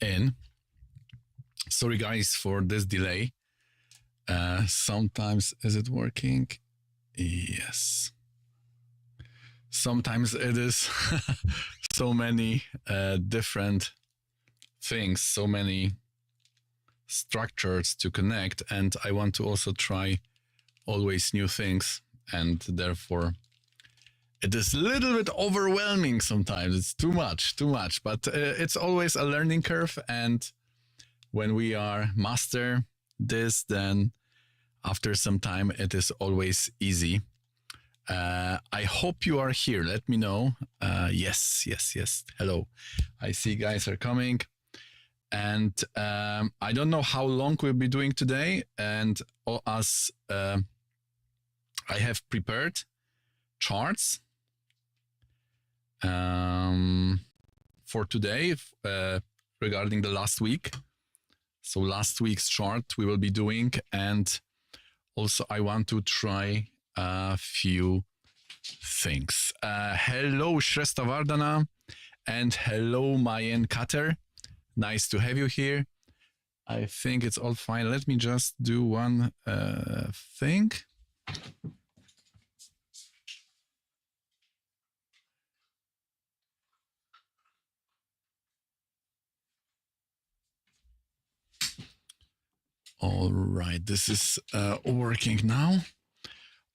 in. Sorry guys for this delay. Sometimes, is it working? Yes. Sometimes it is so many different things, so many structures to connect, and I want to also try always new things, and therefore it is a little bit overwhelming sometimes. It's too much, but it's always a learning curve, and when we are master this, then after some time it is always easy. I hope you are here. Let me know. Yes. Hello. I see guys are coming. And I don't know how long we'll be doing today. And as I have prepared charts for today regarding the last week. So last week's chart we will be doing. And also I want to try a few things. Hello, Shrestha Vardhana, and hello, Mayen Kater. Nice to have you here. I think it's all fine. Let me just do one thing. All right, this is working now.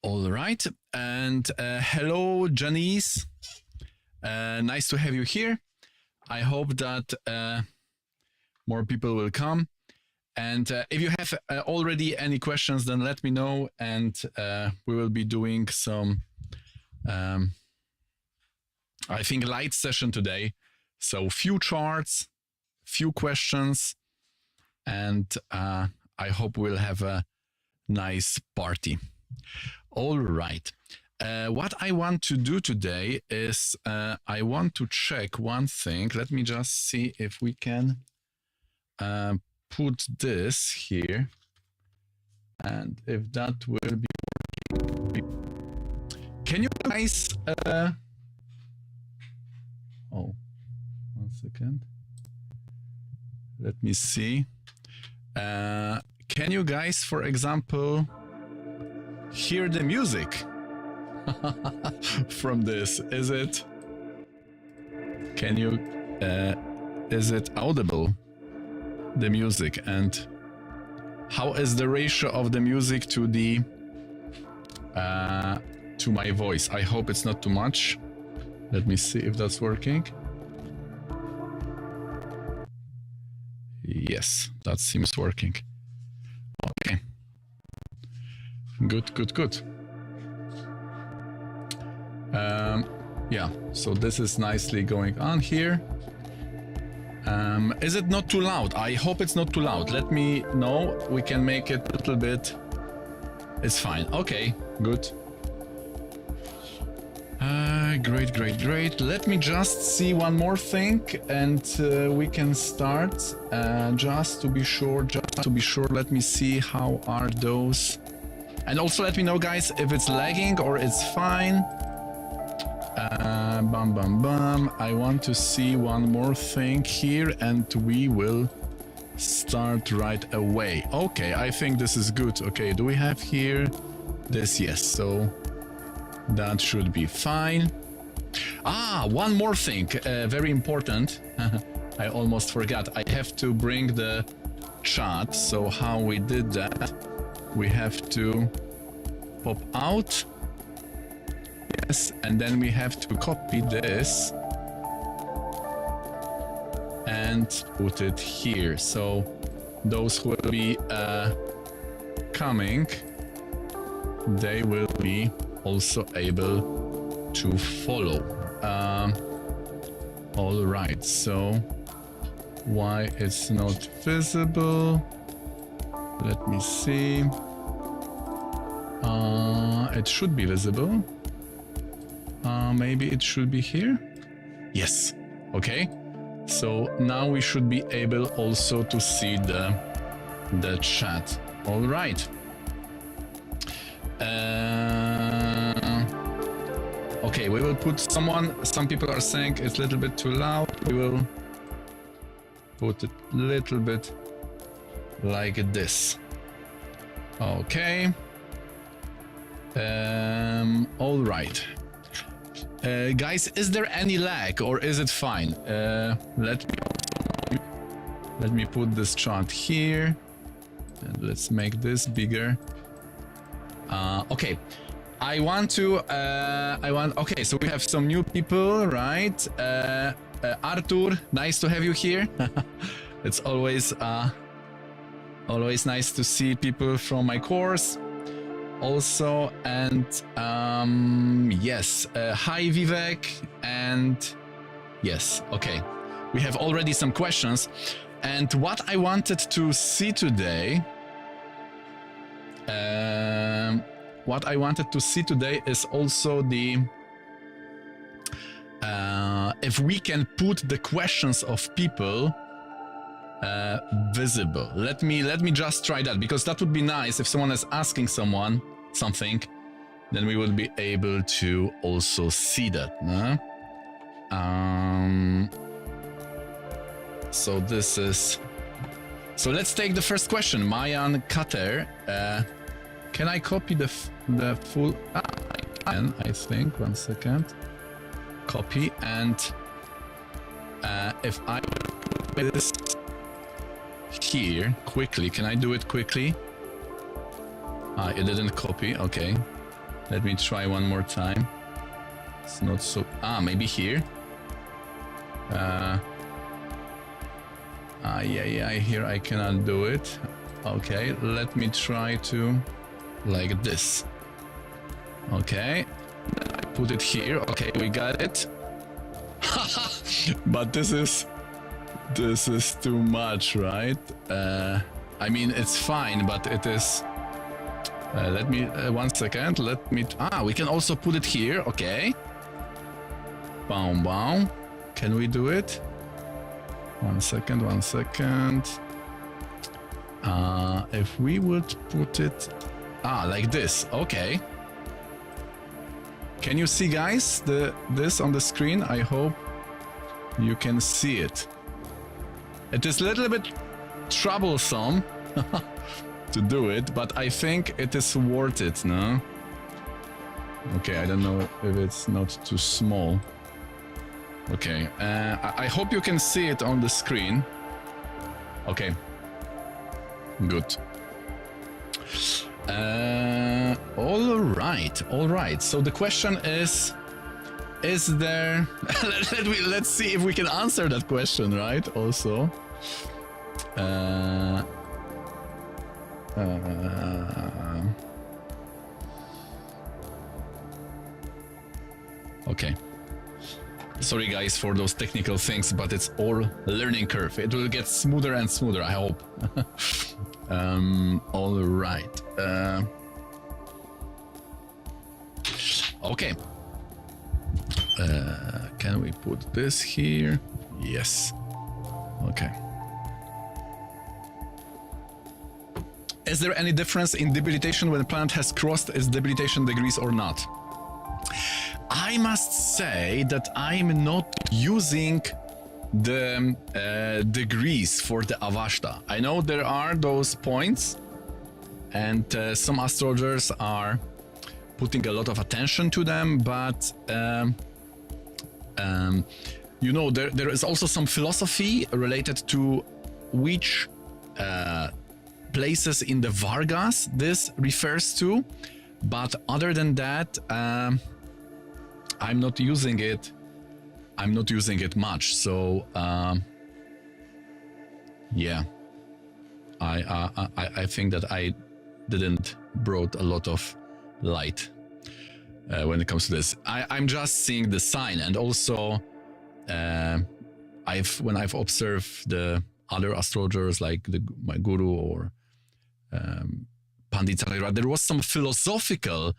All right, and hello, Janice. Nice to have you here. I hope that more people will come. And if you have already any questions, then let me know, and we will be doing some, I think, light session today. So few charts, few questions, and I hope we'll have a nice party. All right. What I want to do today is I want to check one thing. Let me just see if we can put this here, and if that will be working. Can you guys... oh, 1 second. Let me see. Can you guys, for example, hear the music from this? Is it... Can you... is it audible? The music, and how is the ratio of the music to the to my voice? I hope it's not too much. Let me see if that's working. Yes, that seems working. Okay. Good. Yeah, so this is nicely going on here. Is it not too loud? I hope it's not too loud. Let me know. We can make it a little bit. It's fine. Okay, good. Great. Let me just see one more thing, and we can start. Just to be sure, let me see how are those. And also let me know, guys, if it's lagging or it's fine. Bam. I want to see one more thing here, and we will start right away. Okay, I think this is good. Okay, do we have here this? Yes, so that should be fine. One more thing, very important. I almost forgot. I have to bring the chat. So how we did that, we have to pop out. Yes, and then we have to copy this and put it here. So those who will be coming, they will be also able to follow. All right, so why it's not visible? Let me see. It should be visible. Maybe it should be here. Yes. Okay. So now we should be able also to see the chat. All right. Okay, we will put someone. Some people are saying it's a little bit too loud. We will put it a little bit like this. Okay. All right. Guys, is there any lag or is it fine? Let me put this chart here and let's make this bigger. Okay. Okay, so we have some new people, right? Artur, nice to have you here. It's always nice to see people from my course also. And yes, hi Vivek, and yes, okay, we have already some questions. And what I wanted to see today, is also the if we can put the questions of people visible. Let me just try that, because that would be nice if someone is asking someone something, then we would be able to also see that. No? So this is. So let's take the first question. Mayan Kater. Can I copy the full? I can, I think. 1 second. Copy, and if I put this here quickly, can I do it quickly? It didn't copy. Okay, let me try one more time. It's not so. Maybe here. Yeah. Here I cannot do it. Okay, let me try to like this. Okay, I put it here. Okay, we got it. But this is too much, right? I mean, it's fine, but it is. Let me 1 second. Let me. We can also put it here. Okay. Boom. Can we do it? 1 second. If we would put it like this. Okay. Can you see, guys, this on the screen? I hope you can see it. It is a little bit troublesome to do it, but I think it is worth it, no? Okay, I don't know if it's not too small. Okay, I hope you can see it on the screen. Okay, good. All right. So the question is there? Let's see if we can answer that question, right? Also. Okay. Sorry guys for those technical things, but it's all learning curve. It will get smoother and smoother, I hope. All right. Okay. Can we put this here? Yes. Okay. Is there any difference in debilitation when the planet has crossed its debilitation degrees or not? I must say that I'm not using the degrees for the Avashta. I know there are those points, and some astrologers are putting a lot of attention to them, but you know, there is also some philosophy related to which places in the Vargas this refers to, but other than that, I'm not using it much. So yeah, I think that I didn't brought a lot of light when it comes to this. I'm just seeing the sign, and also when I've observed the other astrologers like my guru or Pandit Sarira, there was some philosophical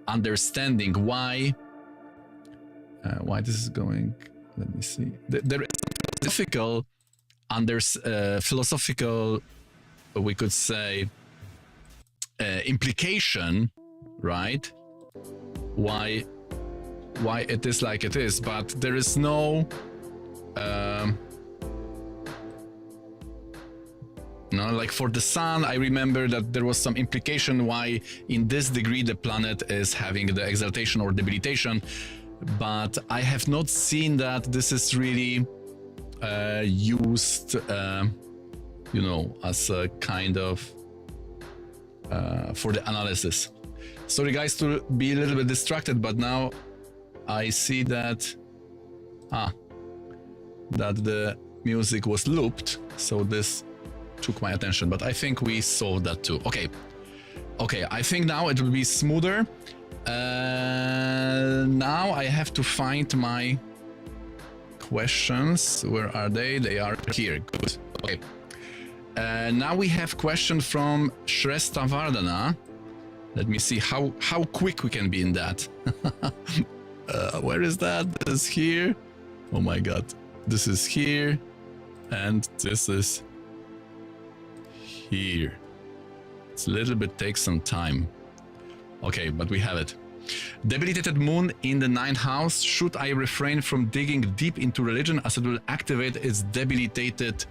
understanding why this is going. Let me see. There is philosophical, we could say, implication, right? Why it is like it is, but there is no No, like for the sun, I remember that there was some implication why in this degree the planet is having the exaltation or debilitation, but I have not seen that this is really used, you know, as a kind of for the analysis. Sorry guys to be a little bit distracted, but now I see that that the music was looped, so this took my attention, but I think we solved that too. Okay, I think now it will be smoother. Now I have to find my questions. Where are they? They are here. Good. Okay. Now we have question from Shrestha Vardhana. Let me see how quick we can be in that. Where is that? This is here. Oh my god. This is here. And this is here. It's a little bit takes some time. Okay, but we have it. Debilitated moon in the 9th house. Should I refrain from digging deep into religion as it will activate its debilitated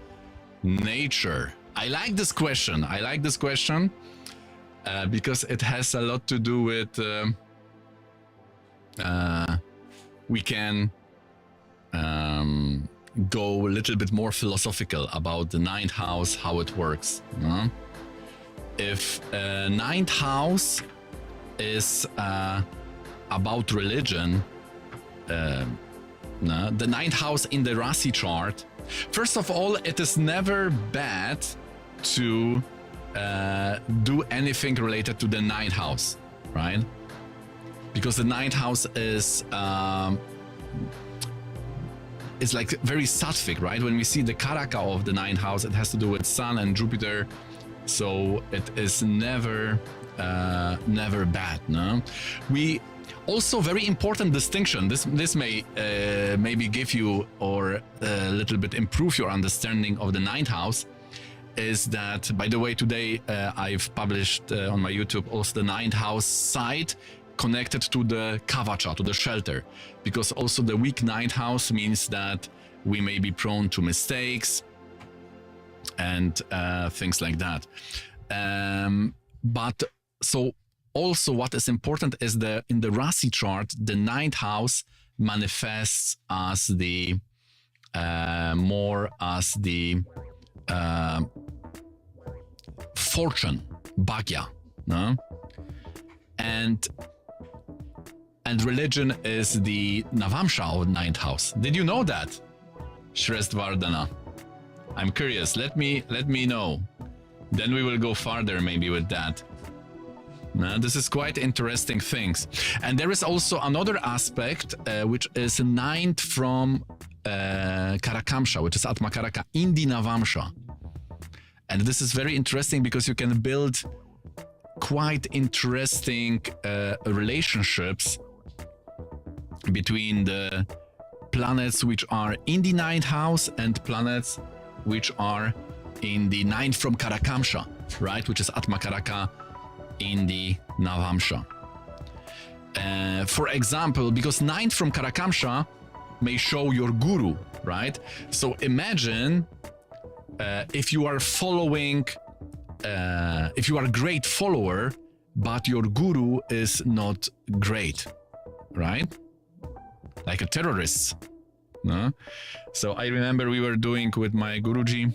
nature? I like this question. I like this question because it has a lot to do with we can go a little bit more philosophical about the 9th house, how it works. If 9th house is about religion, the 9th house in the Rasi chart, first of all, it is never bad to do anything related to the 9th house, right? Because the 9th house is it's like very sattvic, right? When we see the karaka of the 9th house, it has to do with Sun and Jupiter, so it is never bad. No, we also very important distinction. This may maybe give you or a little bit improve your understanding of the 9th house. Is that, by the way, today I've published on my YouTube also the 9th house site connected to the kavacha, to the shelter, because also the weak 9th house means that we may be prone to mistakes and things like that. But so also what is important is in the Rasi chart, the 9th house manifests as the more as the fortune, bhagya, no? And religion is the Navamsha of 9th house. Did you know that, Shrestha? I'm curious. Let me know. Then we will go farther maybe with that. This is quite interesting things. And there is also another aspect which is 9th from Karakamsha, which is Atma Karaka in the Navamsha. And this is very interesting because you can build quite interesting relationships between the planets which are in the 9th house and planets which are in the 9th from Karakamsha, right? Which is Atma Karaka in the Navamsha. For example, because 9th from Karakamsha may show your guru, right? So imagine if you are following, if you are a great follower, but your guru is not great, right? Like a terrorist. No? So I remember we were doing with my Guruji,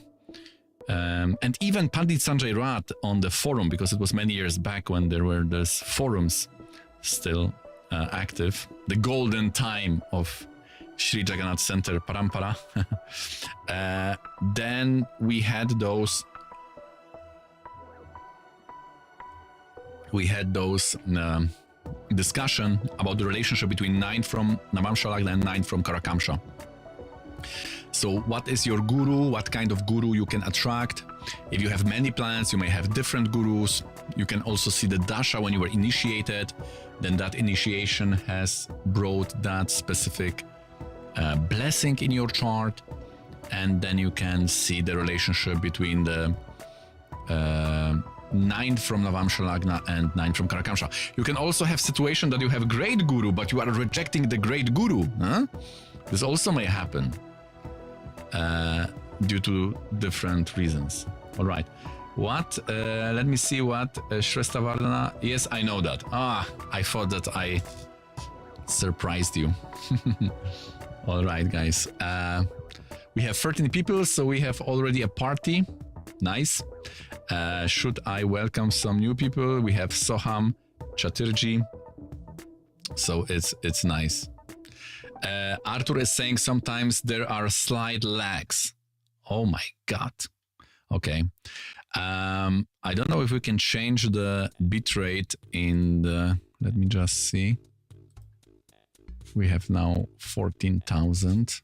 and even Pandit Sanjay Rath on the forum, because it was many years back when there were those forums still active, the golden time of Sri Jagannath Center Parampara. Then we had those discussion about the relationship between 9th from Navamsha Lagna and 9th from Karakamsha. So what is your guru? What kind of guru you can attract? If you have many planets, you may have different gurus. You can also see the Dasha when you were initiated. Then that initiation has brought that specific blessing in your chart. And then you can see the relationship between the 9th from Navamsha Lagna and 9th from Karakamsha. You can also have situation that you have great guru, but you are rejecting the great guru. Huh? This also may happen due to different reasons. All right. What? Let me see what Shrestavarna. Yes, I know that. I thought that I surprised you. All right, guys. We have 13 people, so we have already a party. Nice. Should I welcome some new people? We have Soham, Chaturji. So it's nice. Arthur is saying sometimes there are slight lags. Oh my God. Okay. I don't know if we can change the bitrate in the, let me just see. We have now 14,000.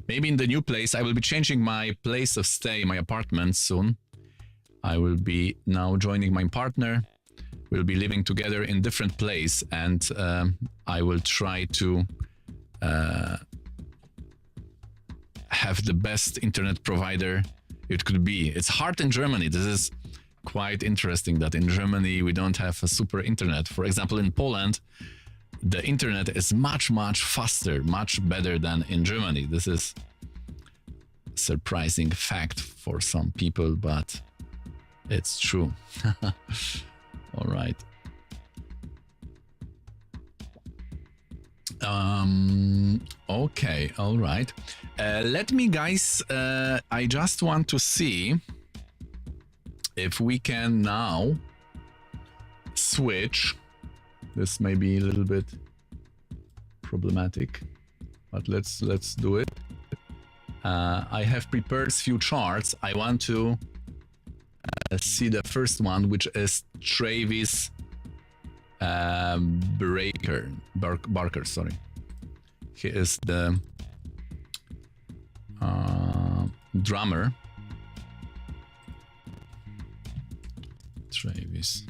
Maybe in the new place, I will be changing my place of stay, my apartment soon. I will be now joining my partner. We'll be living together in different place, and I will try to have the best internet provider it could be. It's hard in Germany. This is quite interesting that in Germany we don't have a super internet. For example, in Poland, the internet is much, much faster, much better than in Germany. This is a surprising fact for some people, but it's true. All right. Okay, all right. Let me, guys, I just want to see if we can now switch. This may be a little bit problematic, but let's do it. I have prepared a few charts. I want to see the first one, which is Travis Barker, sorry. He is the drummer. Travis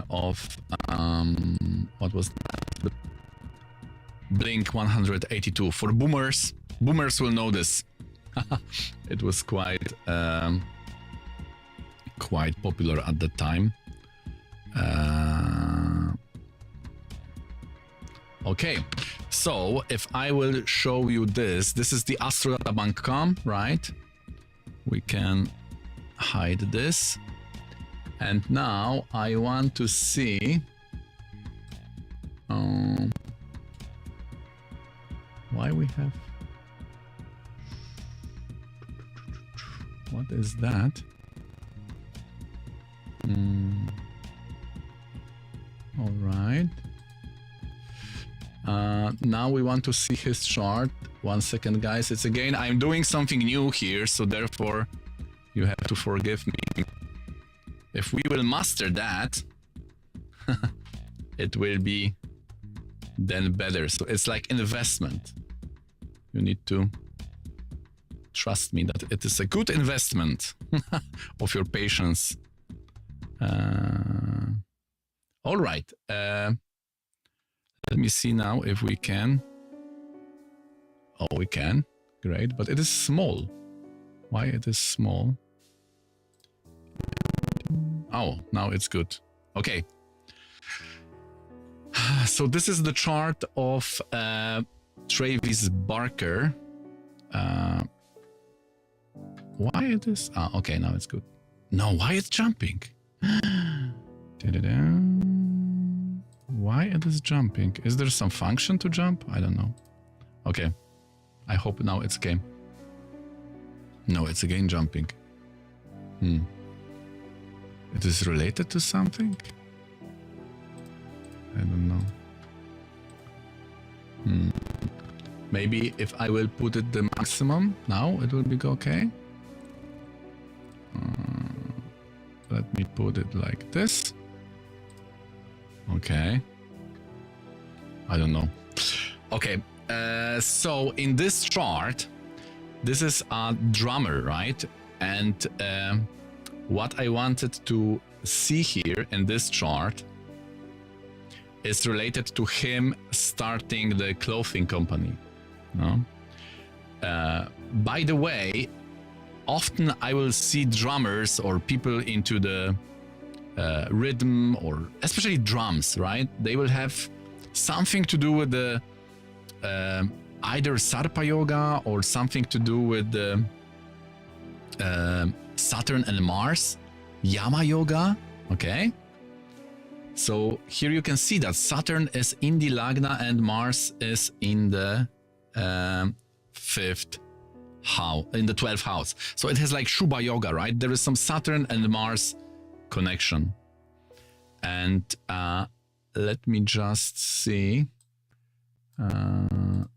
of what was that? Blink 182. For boomers will know this. It was quite popular at the time. Okay, so if I will show you this is the astrodata.com, right? We can hide this. And now I want to see why we have, what is that? All right. Now we want to see his chart. 1 second, guys. It's again, I'm doing something new here, so therefore you have to forgive me. If we will master that, it will be then better. So it's like investment. You need to trust me that it is a good investment of your patience. All right. Let me see now if we can. Oh, we can. Great. But it is small. Why it is small? Oh, now it's good. Okay. So this is the chart of Travis Barker. Why it is? Okay, now it's good. No, why it's jumping? Why it is jumping? Is there some function to jump? I don't know. Okay. I hope now it's okay. No, it's again jumping. It is related to something? I don't know. Maybe if I will put it the maximum now, it will be okay. Let me put it like this. Okay. I don't know. Okay. So in this chart, this is a drummer, right? And what I wanted to see here in this chart is related to him starting the clothing company. No? By the way, often I will see drummers or people into the rhythm, or especially drums, right? They will have something to do with the either Sarpa yoga or something to do with the Saturn and Mars, Yama Yoga. Okay. So here you can see that Saturn is in the Lagna and Mars is in the 5th house, in the 12th house. So it has like Shubha Yoga, right? There is some Saturn and Mars connection. And let me just see.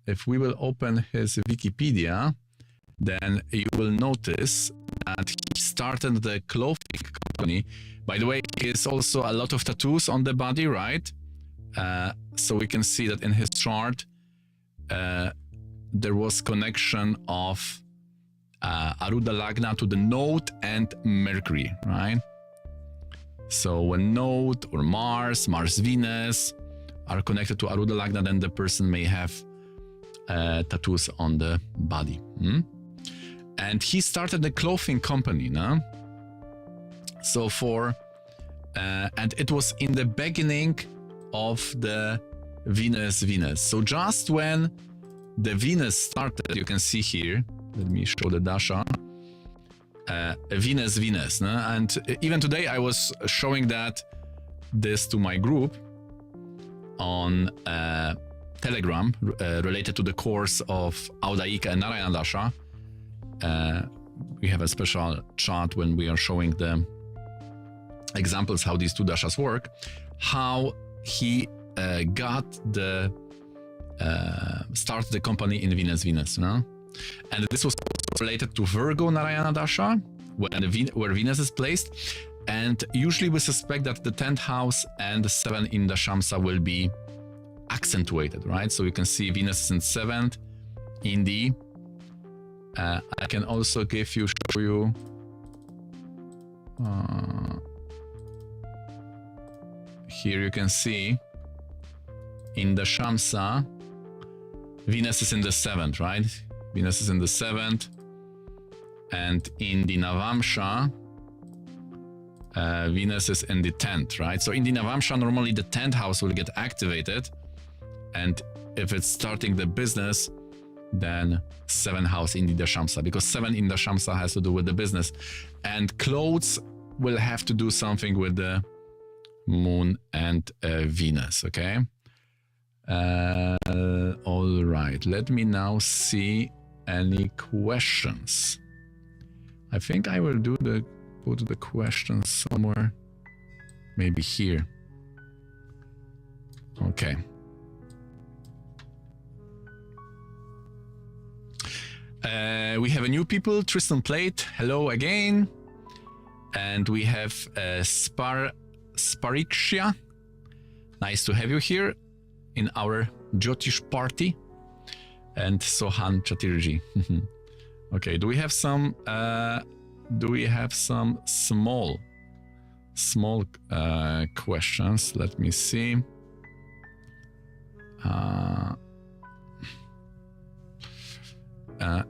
If we will open his Wikipedia, then you will notice that he started the clothing company. By the way, he has also a lot of tattoos on the body, right? So we can see that in his chart, there was connection of Aruda Lagna to the Node and Mercury, right? So when Node or Mars, Venus are connected to Aruda Lagna, then the person may have tattoos on the body. And he started a clothing company, no? So and it was in the beginning of the Venus. So just when the Venus started, you can see here, let me show the Dasha, Venus, no? And even today I was showing this to my group on Telegram related to the course of Audayika and Narayana Dasha. We have a special chart when we are showing the examples how these two dashas work, how he got the started the company in Venus, no? And this was related to Virgo Narayana Dasha, where Venus is placed. And usually we suspect that the 10th house and the 7 in the Shamsa will be accentuated, right? So you can see Venus is in 7th in the I can also show you here you can see in the Shamsa Venus is in the 7th, right? Venus is in the 7th, and in the Navamsha Venus is in the 10th, right? So in the Navamsha normally the 10th house will get activated, and if it's starting the business, then 7th house in the Dashamsa, because 7 in the Shamsa has to do with the business, and clothes will have to do something with the Moon and Venus. Okay. All right. Let me now see any questions. I think I will put the questions somewhere, maybe here. Okay. We have a new people, Tristan Plate, hello again. And we have Sparikshia, nice to have you here in our Jyotish party. And Sohan Chatirji. Okay, do we have some small questions? Let me see.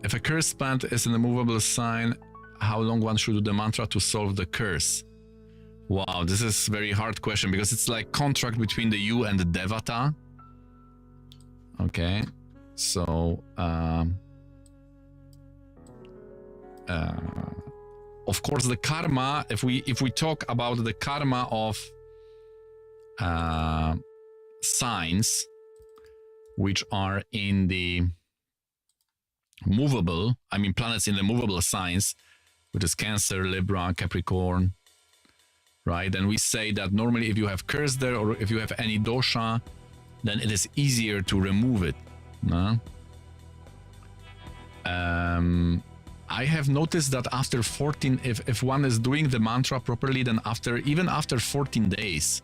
If a curse plant is an immovable sign, how long one should do the mantra to solve the curse? Wow, this is a very hard question because it's like contract between the you and the Devata. Okay, so of course the karma, if we talk about the karma of signs which are in the movable, I mean planets in the movable signs, which is Cancer, Libra, Capricorn, right? And we say that normally if you have curse there or if you have any dosha, then it is easier to remove it. No? I have noticed that after 14, if one is doing the mantra properly, then even after 14 days,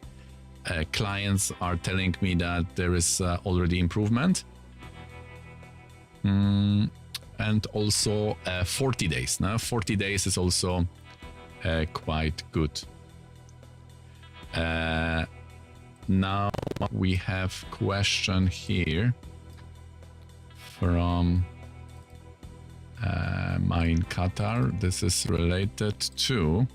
clients are telling me that there is already improvement. And also 40 days. Now 40 days is also quite good. Now we have question here from Main Qatar. This is related to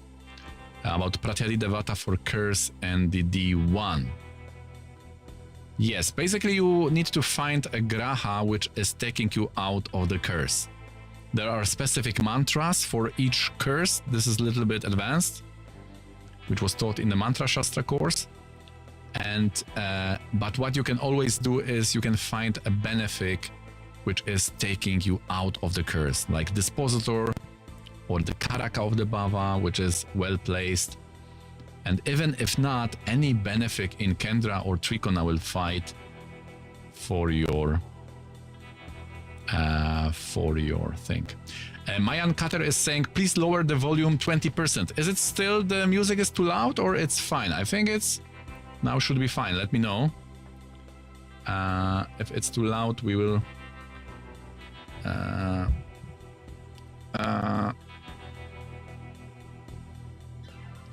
about Pratyadi Devata for curse and the D1. Yes, basically you need to find a Graha which is taking you out of the curse. There are specific mantras for each curse. This is a little bit advanced, which was taught in the Mantra Shastra course. And but what you can always do is you can find a benefic which is taking you out of the curse, like Dispositor or the Karaka of the Bhava, which is well placed. And even if not, any benefic in Kendra or Trikona will fight for your thing. Mayan Kater is saying, please lower the volume 20%. Is it still the music is too loud or it's fine? I think it's now should be fine. Let me know. If it's too loud, we will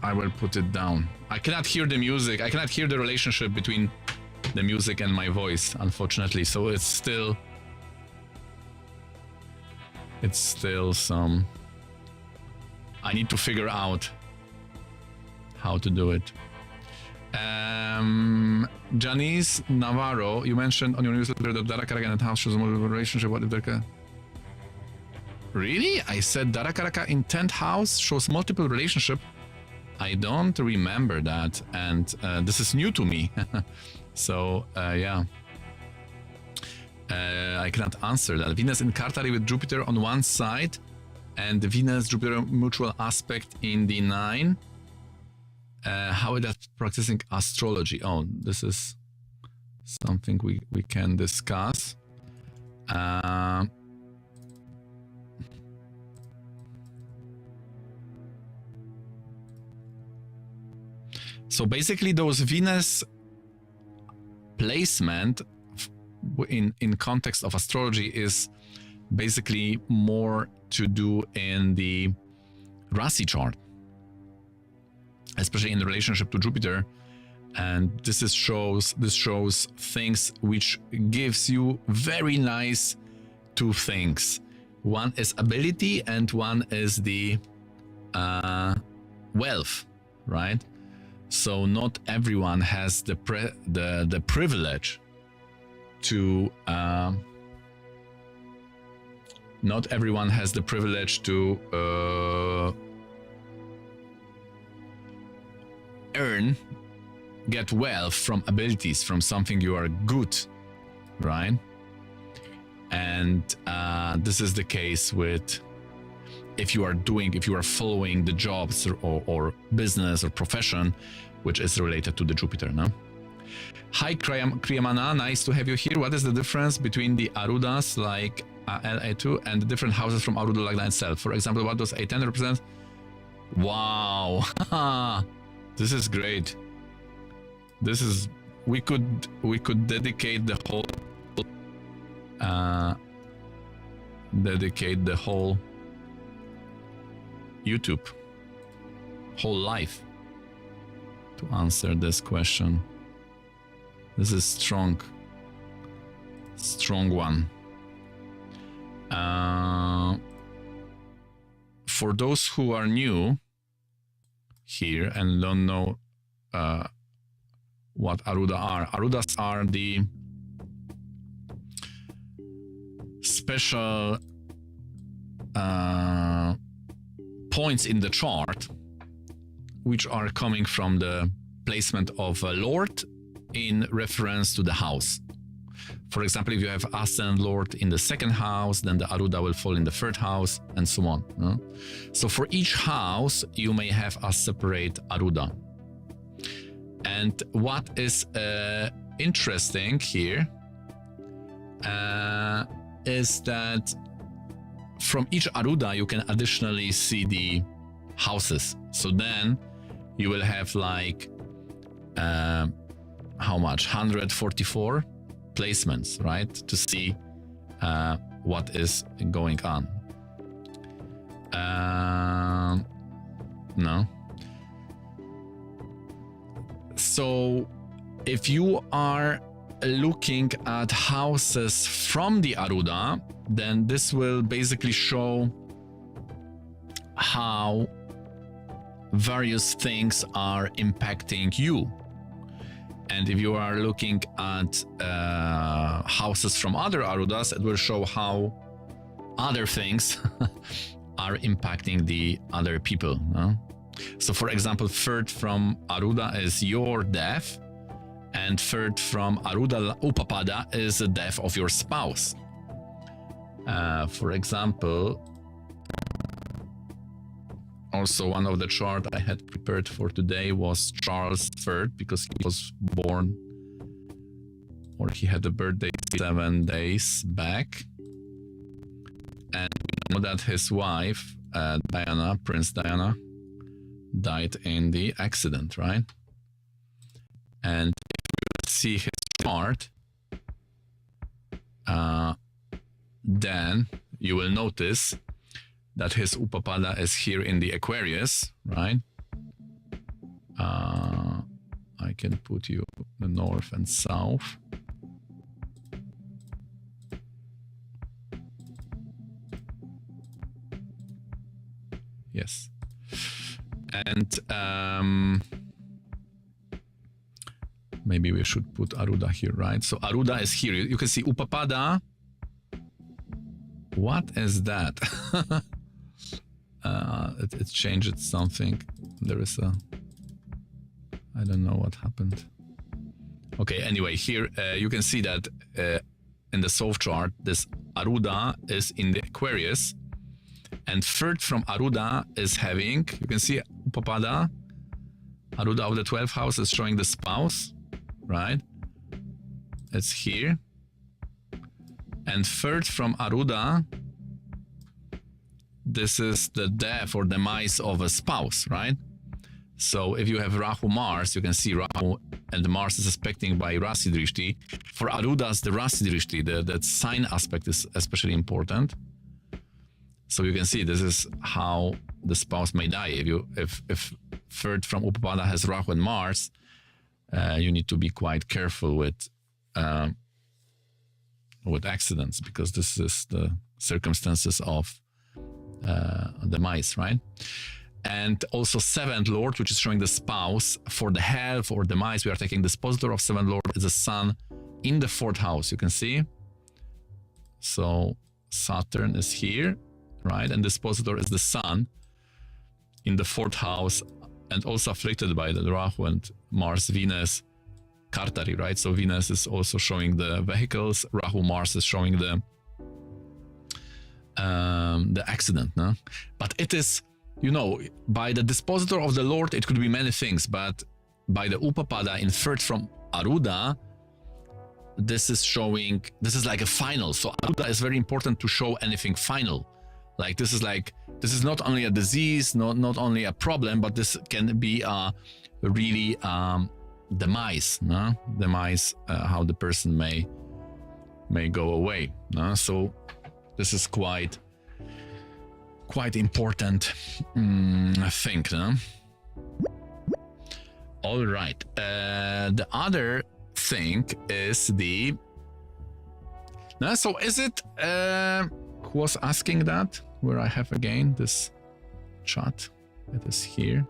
I will put it down. I cannot hear the music. I cannot hear the relationship between the music and my voice, unfortunately. So it's still some. I need to figure out how to do it. Janice Navarro, you mentioned on your newsletter that Dara Karaka and house shows a multiple relationship. What if there? Really? I said Dara Karaka in 10th house shows multiple relationship. I don't remember that, and this is new to me. So yeah, I cannot answer that. Venus in Kartari with Jupiter on one side, and the Venus-Jupiter mutual aspect in the 9. How is that practicing astrology? Oh, this is something we can discuss. So basically those Venus placement in context of astrology is basically more to do in the Rasi chart, especially in the relationship to Jupiter. And this shows things which gives you very nice two things. One is ability and one is the wealth, right? So not everyone has the privilege to not everyone has the privilege to get wealth from abilities, from something you are good, right? And this is the case with if you are following the jobs or business or profession which is related to the Jupiter, no? Hi Kriyamana, nice to have you here. What is the difference between the Arudas like LA2 and the different houses from Aruda Lagna itself? For example, what does A10 represent? Wow, this is great. This is we could dedicate the whole YouTube, whole life to answer this question. This is strong one. For those who are new here and don't know what Aruda are, Arudas are the special points in the chart which are coming from the placement of a Lord in reference to the house. For example, if you have Ascendant Lord in the 2nd house, then the Aruda will fall in the 3rd house, and so on. No? So for each house, you may have a separate Aruda. And what is interesting here is that from each Aruda, you can additionally see the houses. So then you will have like, how much? 144 placements, right? To see what is going on. No. So if you are looking at houses from the Aruda, then this will basically show how various things are impacting you. And if you are looking at houses from other Arudas, it will show how other things are impacting the other people. So for example, third from Aruda is your death, and third from Aruda Upapada is the death of your spouse. For example, also one of the chart I had prepared for today was Charles III, because he was born, or he had a birthday 7 days back. And we know that his wife, Diana, Prince Diana, died in the accident, right? And if you see his chart, then you will notice that his Upapada is here in the Aquarius, right? I can put you the north and south. Yes. And maybe we should put Aruda here, right? So Aruda is here. You can see Upapada. What is that? It changed something. There is a... I don't know what happened. Okay, anyway, here you can see that in the South chart, this Aruda is in the Aquarius. And third from Aruda is having, you can see Upapada, Aruda of the 12th house is showing the spouse, right? It's here. And third from Aruda, this is the death or demise of a spouse, right? So if you have Rahu Mars, you can see Rahu and Mars is aspecting by Rasi Drishti. For Arudas, the Rasi Drishti, the sign aspect is especially important. So you can see this is how the spouse may die. If third from Upapada has Rahu and Mars, you need to be quite careful with accidents, because this is the circumstances of demise, right? And also seventh lord, which is showing the spouse for the health or demise. We are taking the dispositor of seventh lord is the sun in the 4th house. You can see. So Saturn is here, right? And dispositor is the sun in the 4th house, and also afflicted by the Rahu and Mars, Venus, Kartari, right? So Venus is also showing the vehicles. Rahu, Mars is showing the accident, no? But it is, you know, by the dispositor of the Lord, it could be many things, but by the Upapada in third from Aruda, this is showing, this is like a final. So Aruda is very important to show anything final. Like this is not only a disease, not only a problem, but this can be a really demise, no? Demise, how the person may go away, no? So this is quite important thing, no? All right. The other thing is the... No, so is it... who was asking that? Where I have again this chat. It is here.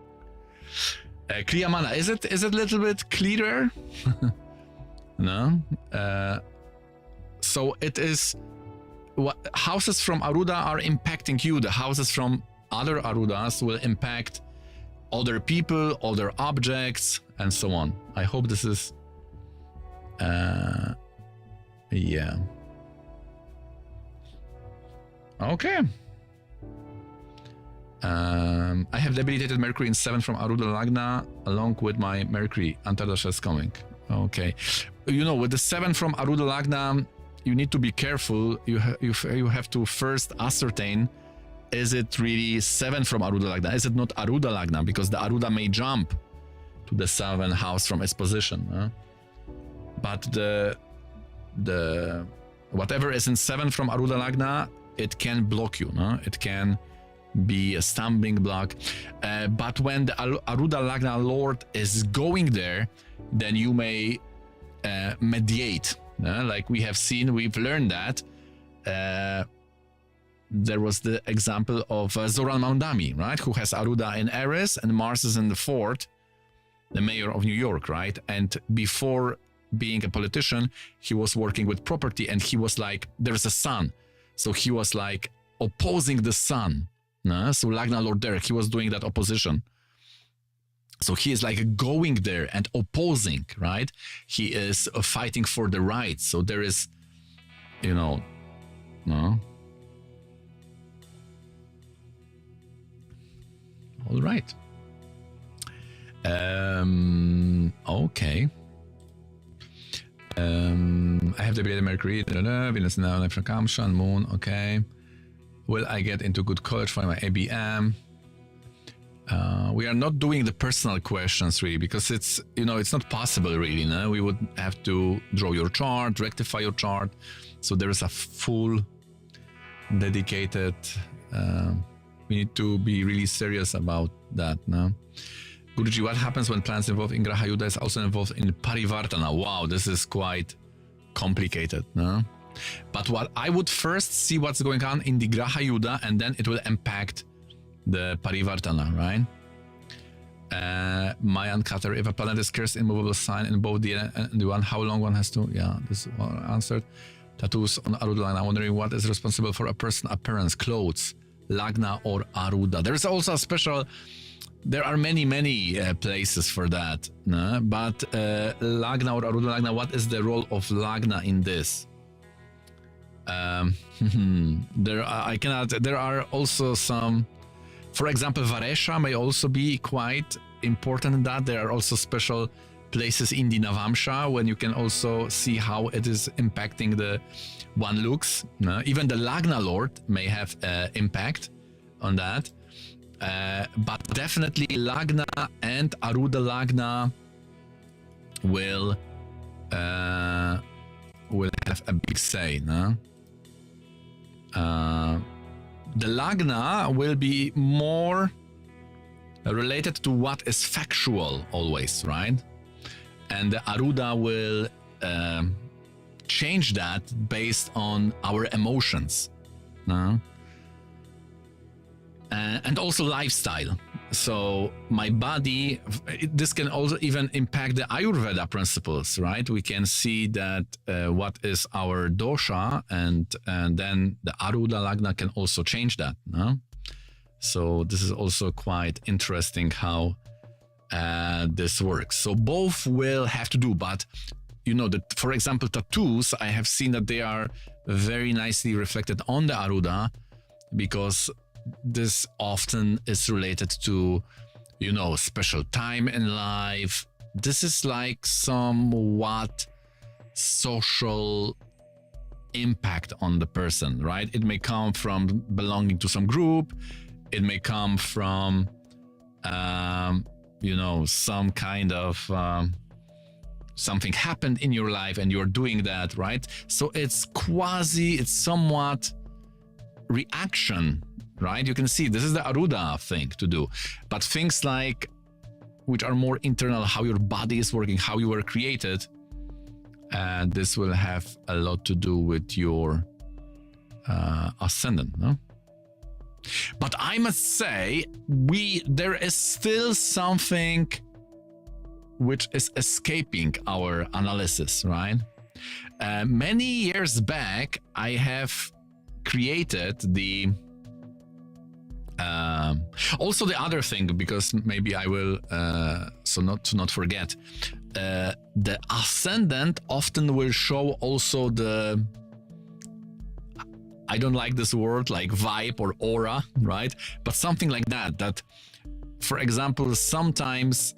Kriyamana, is it a little bit clearer? No? So it is... What houses from Aruda are impacting you. The houses from other Arudas will impact other people, other objects, and so on. I hope this is... yeah. Okay. I have debilitated Mercury in 7 from Aruda Lagna along with my Mercury. Antardasha is coming. Okay. You know, with the 7 from Aruda Lagna, you need to be careful. You have to first ascertain, is it really 7 from Aruda Lagna? Is it not Aruda Lagna? Because the Aruda may jump to the 7th house from its position. Huh? But the whatever is in 7 from Aruda Lagna, it can block you. No? It can be a stumbling block. But when the Aruda Lagna Lord is going there, then you may mediate. Like we have seen, we've learned that there was the example of Zoran Mamdani, right? Who has Aruda in Aries and Mars is in the 4th, the mayor of New York, right? And before being a politician, he was working with property and he was like, there's a sun. So he was like opposing the sun. So Lagna Lord Derek, he was doing that opposition. So he is like going there and opposing, right? He is fighting for the right. So there is, you know, no. All right. Okay. I have debated Mercury, Venus now, Kamshan, Moon, okay. Will I get into good college for my ABM? We are not doing the personal questions really, because it's, you know, it's not possible really, no? We would have to draw your chart, rectify your chart. So there is a full dedicated, we need to be really serious about that, no? Guruji, what happens when plants involved in Graha Yuddha is also involved in Parivartana? Wow, this is quite complicated, no? But what I would first see what's going on in the Graha Yuddha, and then it will impact the Parivartana, right? Mayan Qatar, if a planet is cursed, immovable sign in both the and the one, how long one has to? Yeah, this is well answered. Tattoos on Aruda Lagna. I'm wondering what is responsible for a person appearance, clothes, Lagna or Aruda. There is also a special. There are many places for that, no? But Lagna or Aruda Lagna, what is the role of Lagna in this? There are also some, for example, Varesha may also be quite important in that. There are also special places in the Navamsha when you can also see how it is impacting the one looks. No? Even the Lagna Lord may have impact on that. But definitely Lagna and Aruda Lagna will have a big say, no? The Lagna will be more related to what is factual always, right? And the Aruda will change that based on our emotions, no? And also lifestyle. So my body, this can also even impact the Ayurveda principles, right? We can see that what is our dosha, and then the Aruda Lagna can also change that, no? So this is also quite interesting how this works. So both will have to do, but you know that, for example, tattoos, I have seen that they are very nicely reflected on the Aruda, because this often is related to, you know, special time in life. This is like somewhat social impact on the person, right? It may come from belonging to some group. It may come from, you know, some kind of something happened in your life and you're doing that, right? So it's somewhat reaction, right? You can see this is the Aruda thing to do. But things like, which are more internal, how your body is working, how you were created, and this will have a lot to do with your ascendant, no? But I must say, there is still something which is escaping our analysis, right? Many years back, I have created the also the other thing, because maybe I will so to not forget, the ascendant often will show also the, I don't like this word, like vibe or aura, right? But something like that, for example, sometimes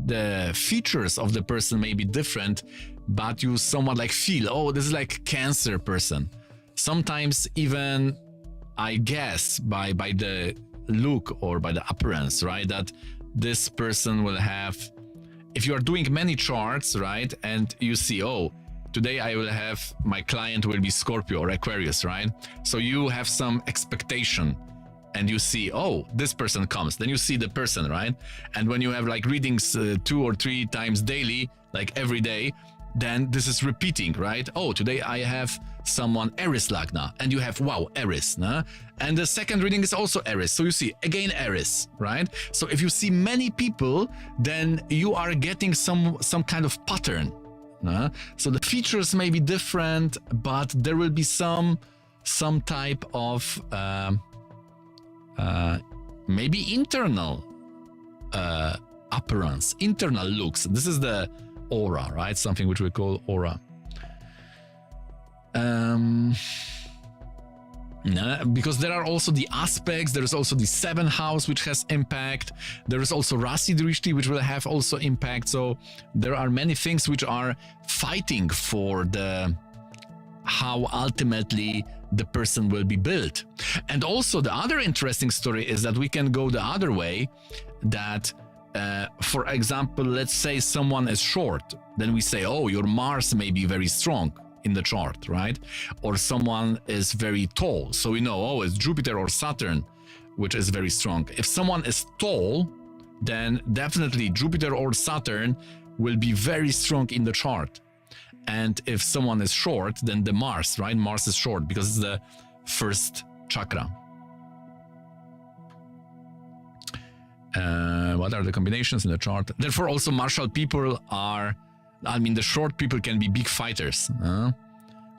the features of the person may be different, but you somewhat like feel, oh, this is like Cancer person. Sometimes even, I guess, by the look or by the appearance, right, that this person will have, if you are doing many charts, right, and you see, oh, today I will have, my client will be Scorpio or Aquarius, right? So you have some expectation and you see, oh, this person comes, then you see the person, right? And when you have like readings 2 or 3 times daily, like every day, then this is repeating, right? Oh, today I have someone Aries Lagna, and you have, wow, Aries, nah? And the second reading is also Aries, so you see again Aries, right? So if you see many people, then you are getting some kind of pattern, nah? So the features may be different, but there will be some some type of maybe internal appearance, internal looks. This is the aura, right? Something which we call aura. Because there are also the aspects, there is also the 7th house which has impact, there is also Rasi Drishti which will have also impact. So there are many things which are fighting for the how ultimately the person will be built. And also the other interesting story is that we can go the other way, that for example, let's say someone is short, then we say, oh, your Mars may be very strong in the chart, right? Or someone is very tall, so we know, oh, it's Jupiter or Saturn which is very strong. If someone is tall, then definitely Jupiter or Saturn will be very strong in the chart. And if someone is short, then the Mars, right? Mars is short because it's the first chakra. What are the combinations in the chart? Therefore, also martial people are, I mean, the short people can be big fighters.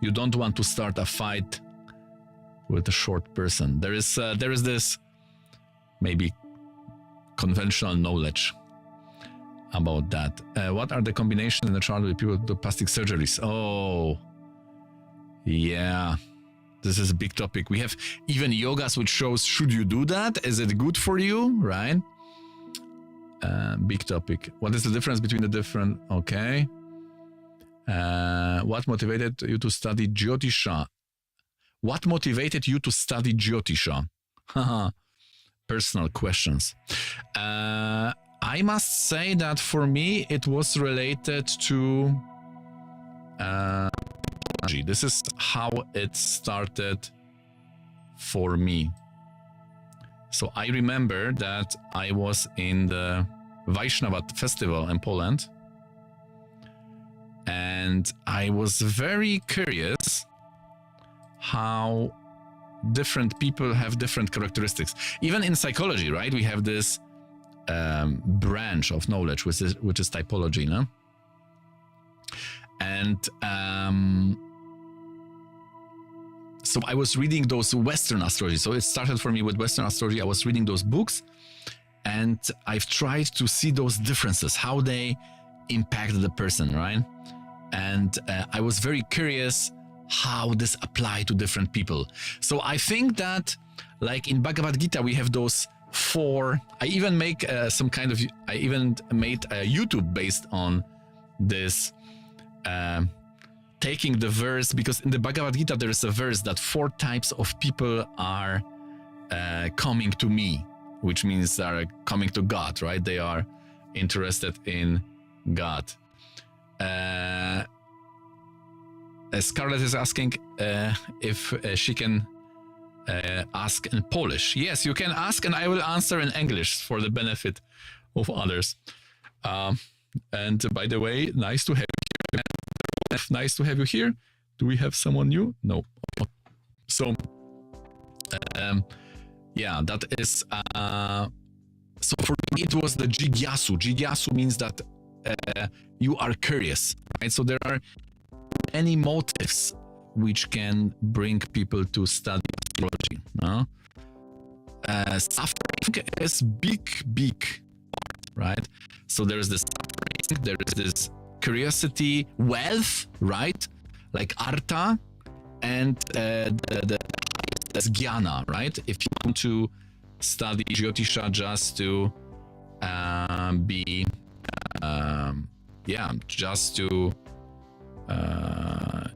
You don't want to start a fight with a short person. There is this maybe conventional knowledge about that. What are the combinations in the chart with people who do plastic surgeries? Oh, yeah. This is a big topic. We have even yogas which shows, should you do that? Is it good for you, right? Big topic. What is the difference between the different... Okay. What motivated you to study Jyotisha? What motivated you to study Jyotisha? Personal questions. I must say that for me, it was related to... This is how it started for me. So I remember that I was in the Vaishnava festival in Poland, and I was very curious how different people have different characteristics. Even in psychology, right? We have this branch of knowledge, which is typology, no? And so I was reading those Western astrology. So it started for me with Western astrology. I was reading those books, and I've tried to see those differences, how they impact the person, right? And I was very curious how this applies to different people. So I think that, like in Bhagavad Gita, we have those 4. I even make I even made a YouTube based on this. Taking the verse, because in the Bhagavad Gita there is a verse that 4 types of people are coming to me, which means they are coming to God, right? They are interested in God. Scarlett is asking if she can ask in Polish. Yes, you can ask, and I will answer in English for the benefit of others. And by the way, nice to have you. Nice to have you here. Do we have someone new? No. So, yeah, that is. So for me, it was the jigyasu. Jigyasu means that you are curious, right? So there are many motives which can bring people to study astrology. No? Suffering is big, right? So there is this suffering, there is this curiosity, wealth, right? Like artha, and the jnana, right? If you want to study Jyotisha just to just to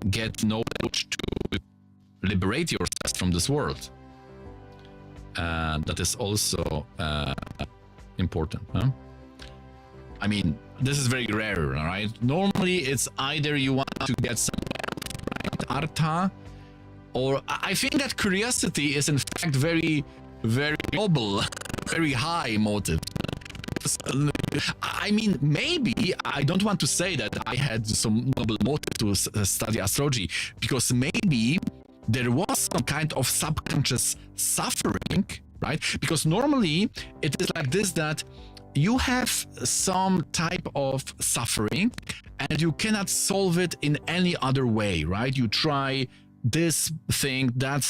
get knowledge to liberate yourself from this world. That is also important. Huh? I mean, this is very rare, right? Normally, it's either you want to get some right, artha, or I think that curiosity is in fact very, very noble, very high motive. I mean, maybe I don't want to say that I had some noble motive to study astrology, because maybe there was some kind of subconscious suffering, right? Because normally it is like this, that you have some type of suffering and you cannot solve it in any other way, right? You try this thing, that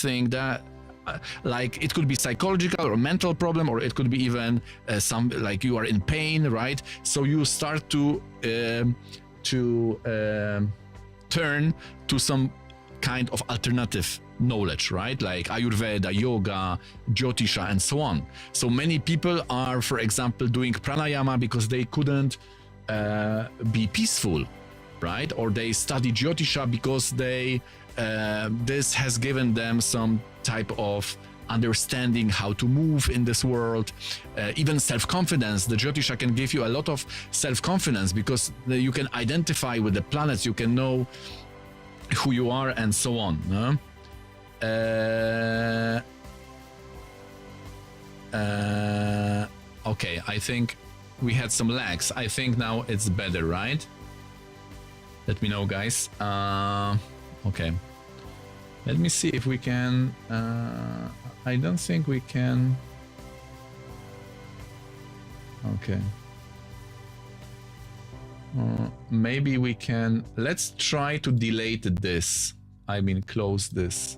like it could be psychological or mental problem, or it could be even some like you are in pain, right? So you start to turn to some kind of alternative knowledge, right? Like Ayurveda, yoga, Jyotisha, and so on. So many people are, for example, doing pranayama because they couldn't be peaceful, right? Or they study Jyotisha because they this has given them some type of understanding how to move in this world. Even self-confidence. The Jyotisha can give you a lot of self-confidence because you can identify with the planets, you can know who you are, and so on. No? Okay, I think we had some lags. I think now it's better, right? Let me know, guys. Okay. Let me see if we can... I don't think we can... Okay. Maybe we can... Let's try to delete this. I mean, close this.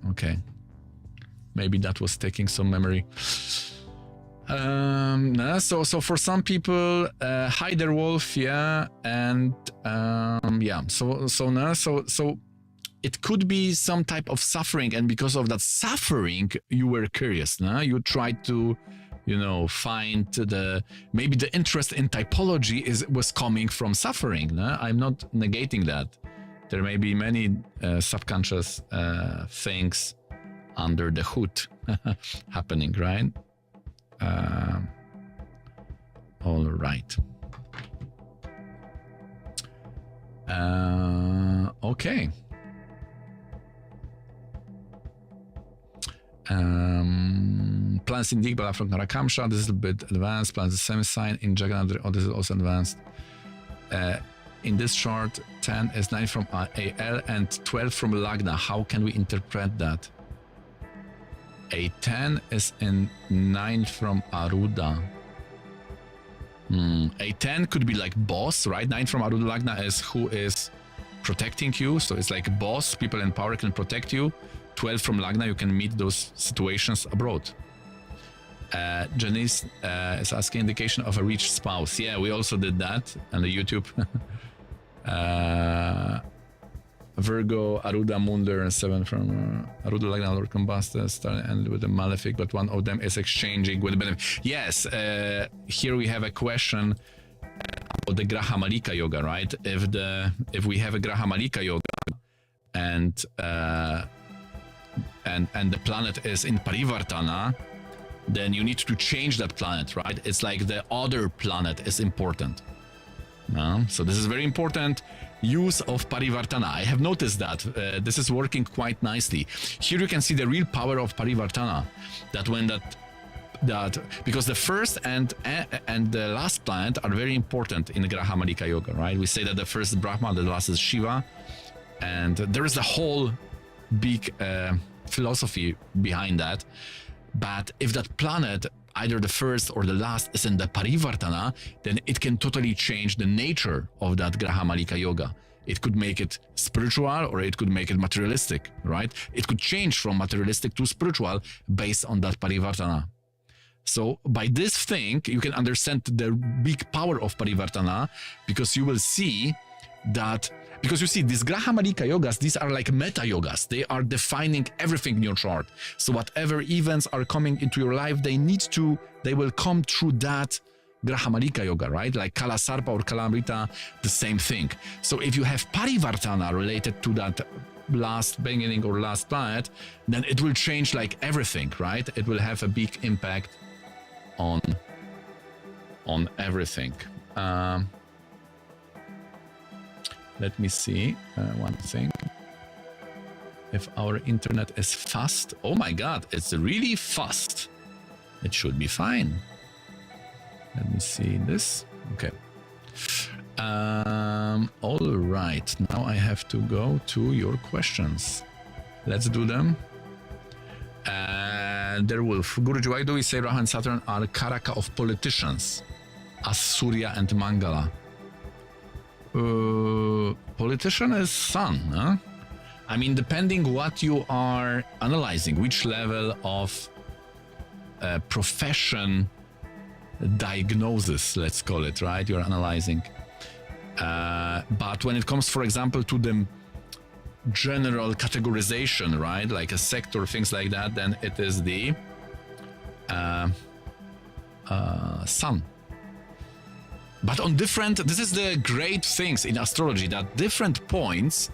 Okay. Maybe that was taking some memory. So for some people, hi there, Wolf, yeah, and yeah. So it could be some type of suffering, and because of that suffering, you were curious. No? You tried to, you know, find maybe the interest in typology was coming from suffering. No? I'm not negating that. There may be many subconscious things under the hood happening, right? All right. Okay. Plants in Digbala from Narakamsha. This is a bit advanced. Plants the same sign in Jagannath. Oh, this is also advanced. In this chart, 10 is 9 from AL and 12 from Lagna. How can we interpret that? A 10 is in 9 from Aruda. A 10 could be like boss, right? 9 from Aruda Lagna is who is protecting you. So it's like boss, people in power can protect you. 12 from Lagna, you can meet those situations abroad. Janice is asking indication of a rich spouse. Yeah, we also did that on the YouTube. Virgo, Aruda, Munder, and 7 from Aruda, Lagna, Lord Combustor, starting and with a malefic, but one of them is exchanging with a benefit. Yes, here we have a question about the Graha Malika Yoga, right? If we have a Graha Malika Yoga and the planet is in Parivartana, then you need to change that planet, right? It's like the other planet is important. So this is very important use of Parivartana. I have noticed that this is working quite nicely. Here you can see the real power of Parivartana. That when that because the first and the last planet are very important in Graha Malika Yoga, right? We say that the first is Brahma, the last is Shiva, and there is a whole big philosophy behind that. But if that planet, either the first or the last, is in the Parivartana, then it can totally change the nature of that Graha Malika Yoga. It could make it spiritual or it could make it materialistic, right? It could change from materialistic to spiritual based on that Parivartana. So by this thing, you can understand the big power of Parivartana, because you will see that, because you see these Graha Malika yogas, these are like meta yogas. They are defining everything in your chart. So whatever events are coming into your life, they will come through that Graha Malika yoga, right? Like Kala Sarpa or Kala Amrita, the same thing. So if you have Parivartana related to that last beginning or last planet, then it will change like everything, right? It will have a big impact on everything. Let me see one thing. If our internet is fast, oh my God, it's really fast. It should be fine. Let me see this. Okay. All right. Now I have to go to your questions. Let's do them. There Wolf. Guruji, why do we say Rahu and Saturn are Karaka of politicians, as Surya and Mangala? Politician is sun, huh? I mean, depending what you are analyzing, which level of profession diagnosis, let's call it, right? You're analyzing. But when it comes, for example, to the general categorization, right? Like a sector, things like that, then it is the sun. But on different, this is the great things in astrology, that different points,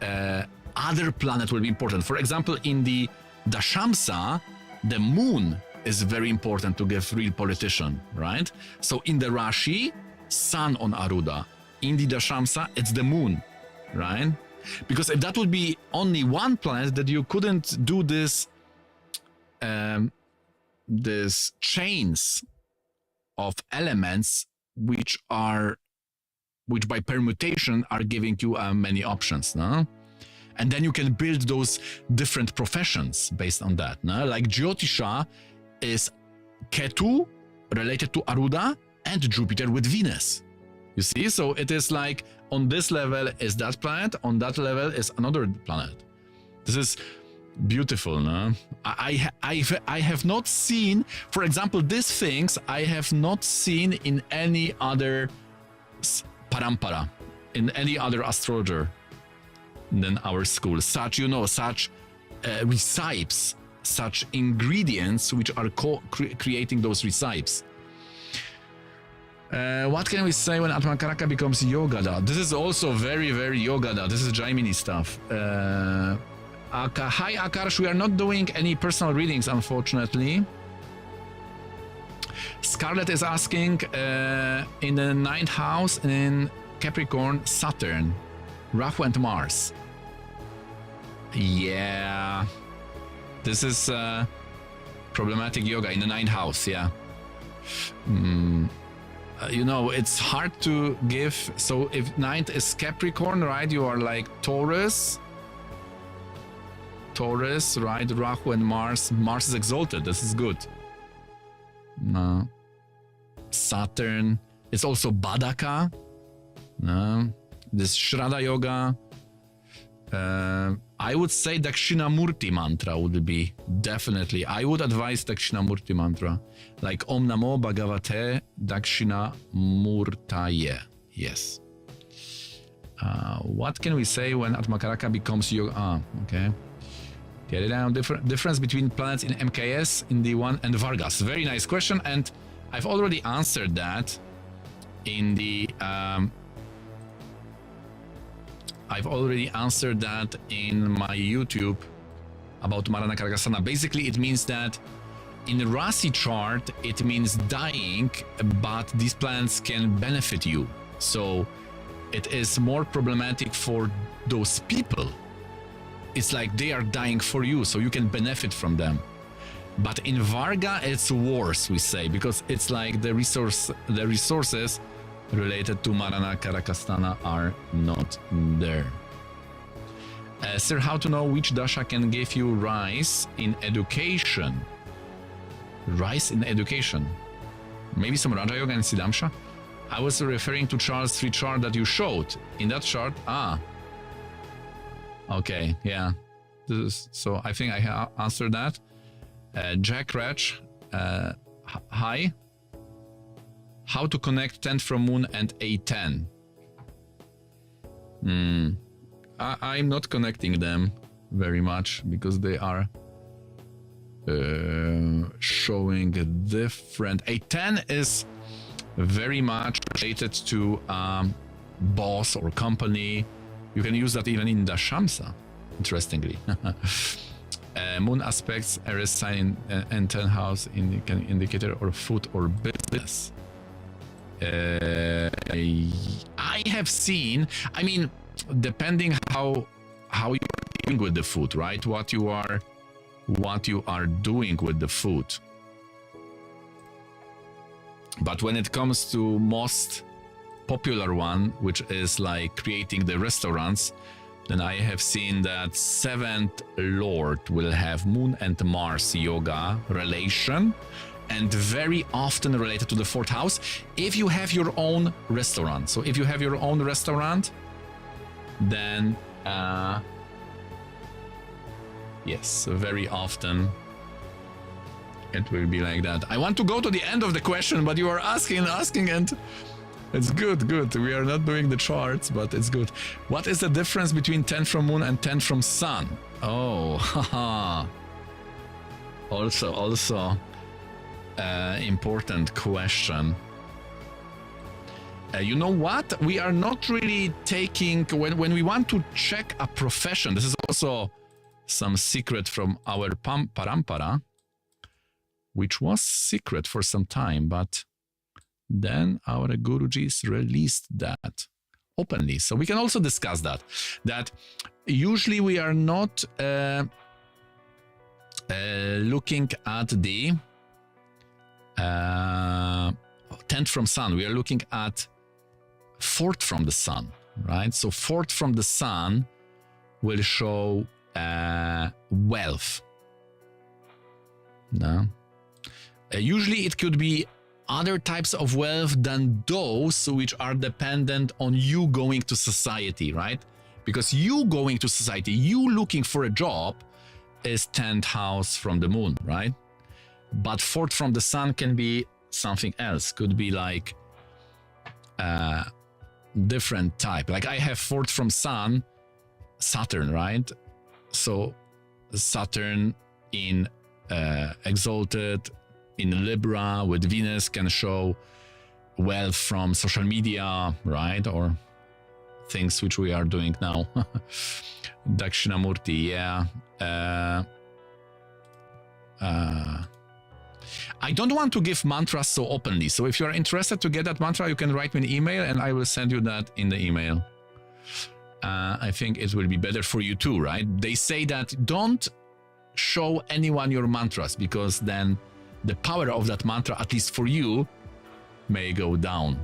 other planet will be important. For example, in the Dashamsa, the moon is very important to give real politician, right? So in the Rashi, sun on Aruda. In the Dashamsa, it's the moon, right? Because if that would be only one planet, that you couldn't do this, this chains of elements which by permutation are giving you many options, no? And then you can build those different professions based on that, no? Like Jyotisha is Ketu related to Aruda and Jupiter with Venus. You see, so it is like on this level is that planet, on that level is another planet. This is beautiful, no? I have not seen, for example, these things I have not seen in any other parampara, in any other astrologer than our school. Such, you know, such recipes, such ingredients which are creating those recipes. What can we say when Atmakaraka becomes Yogada? This is also very, very Yogada. This is Jaimini stuff. Hi Akarsh, we are not doing any personal readings, unfortunately. Scarlett is asking, in the 9th house in Capricorn, Saturn, Rahu and Mars. Yeah, this is problematic yoga in the 9th house, yeah. You know, it's hard to give. So if 9th is Capricorn, right, you are like Taurus, right? Rahu and Mars. Mars is exalted. This is good. No. Saturn. It's also Badaka. No. This Shraddha Yoga. I would say Dakshinamurti mantra would be definitely. I would advise Dakshinamurti mantra. Like Om Namo Bhagavate Dakshinamurtaye. Yes. What can we say when Atmakaraka becomes Yoga? Okay. Get it down. Difference between planets in MKS, in the one and Vargas. Very nice question, and I've already answered that in the my YouTube about Marana Kargasana. Basically, it means that in the Rasi chart, it means dying, but these planets can benefit you. So it is more problematic for those people. It's like they are dying for you, so you can benefit from them. But in Varga, it's worse, we say, because it's like the resources related to Marana Karakastana are not there. Sir, how to know which Dasha can give you rise in education? Rise in education? Maybe some Raja Yoga and Siddhamsha? I was referring to Charles 3 chart that you showed. In that chart, okay, yeah. So I think I answered that. Jack Ratch, hi. How to connect 10th from Moon and A10? I'm not connecting them very much because they are showing a different. A10 is very much related to boss or company. You can use that even in Dashamsa, interestingly. Moon aspects, Aries sign and 10th house indicator or food or business. I have seen, I mean, depending how you're dealing with the food, right? What you are doing with the food. But when it comes to most popular one, which is like creating the restaurants, then I have seen that seventh lord will have Moon and Mars yoga relation, and very often related to the fourth house if you have your own restaurant. So if you have your own restaurant, then yes, very often it will be like that. I want to go to the end of the question, but you are asking, and it's good. We are not doing the charts, but it's good. What is the difference between 10 from Moon and 10 from Sun? Oh, haha. Also, important question. You know what? We are not really taking, when we want to check a profession, this is also some secret from our parampara, which was secret for some time, but then our Gurujis released that openly. So we can also discuss that usually we are not looking at the 10th from Sun. We are looking at 4th from the Sun, right? So 4th from the Sun will show wealth. No? Usually it could be other types of wealth than those which are dependent on you going to society, right? Because you going to society, you looking for a job is 10th house from the Moon, right? But 4th from the Sun can be something else. Could be like different type. Like I have 4th from Sun, Saturn, right? So Saturn in exalted in Libra with Venus can show wealth from social media, right? Or things which we are doing now. Dakshinamurti, yeah. I don't want to give mantras so openly. So if you are interested to get that mantra, you can write me an email and I will send you that in the email. I think it will be better for you too, right? They say that don't show anyone your mantras because then the power of that mantra, at least for you, may go down.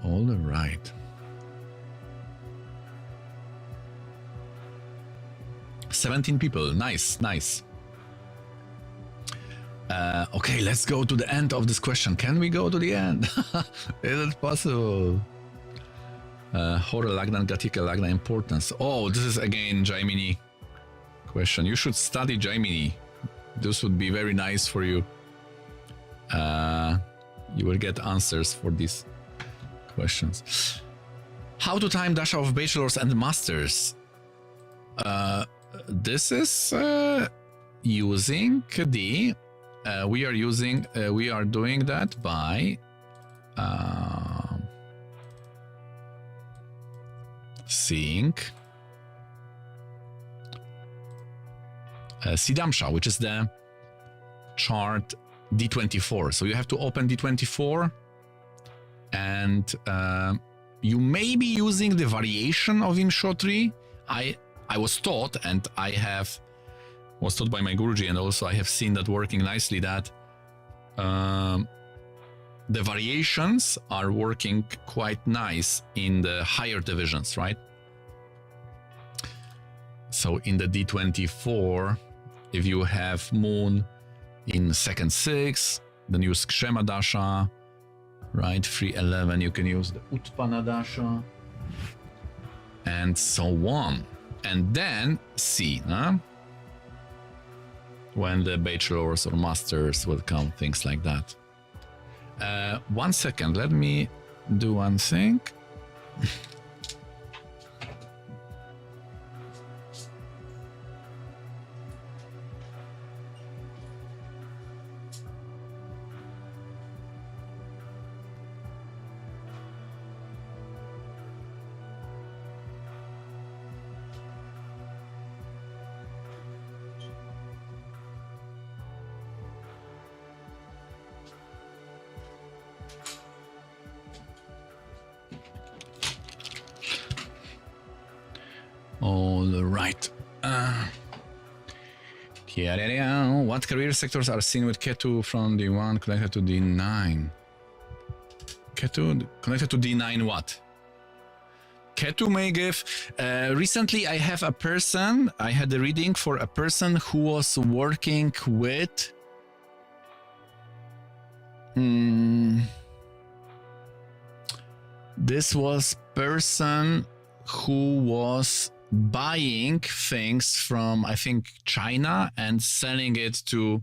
All right. 17 people. Nice. Okay, let's go to the end of this question. Can we go to the end? Is it possible? Hora Lagna, Gatika Lagna importance. Oh, this is again Jaimini question. You should study Jaimini. This would be very nice for you. You will get answers for these questions. How to time Dasha of bachelors and masters? This is using the we are doing that by seeing Siddhamsha, which is the chart D24. So you have to open D24 and you may be using the variation of Vimshotri. I was taught, and was taught by my Guruji, and also I have seen that working nicely, that the variations are working quite nice in the higher divisions, right? So in the D24, if you have Moon in second 6, then use Kshema Dasha, right? 311, you can use the Utpana Dasha, and so on. And then see, when the bachelors or masters will come, things like that. 1 second, let me do one thing. All right. What career sectors are seen with Ketu from D1 connected to D9? Ketu connected to D9 what? Ketu may give... recently I had a reading for a person who was working with... This was person who was buying things from, I think, China and selling it to...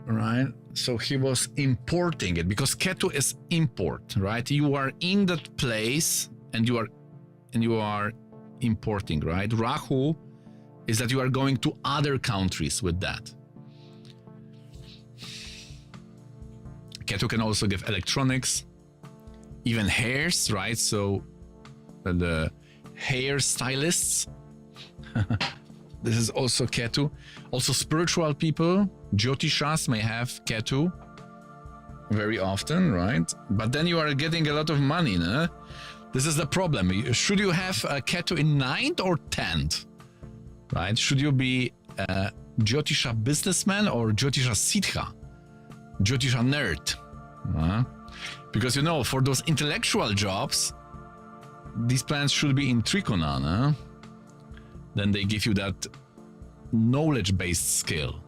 Right? So he was importing it because Ketu is import, right? You are in that place and you are importing, right? Rahu is that you are going to other countries with that. Ketu can also give electronics, even hairs, right? So the hair stylists. This is also Ketu. Also spiritual people, Jyotishas may have Ketu very often, right? But then you are getting a lot of money, no? This is the problem. Should you have a Ketu in 9th or 10th, right? Should you be a Jyotisha businessman or Jyotisha Siddha, Jyotisha nerd? Because, you know, for those intellectual jobs, these planets should be in Trikona, no? Then they give you that knowledge-based skill.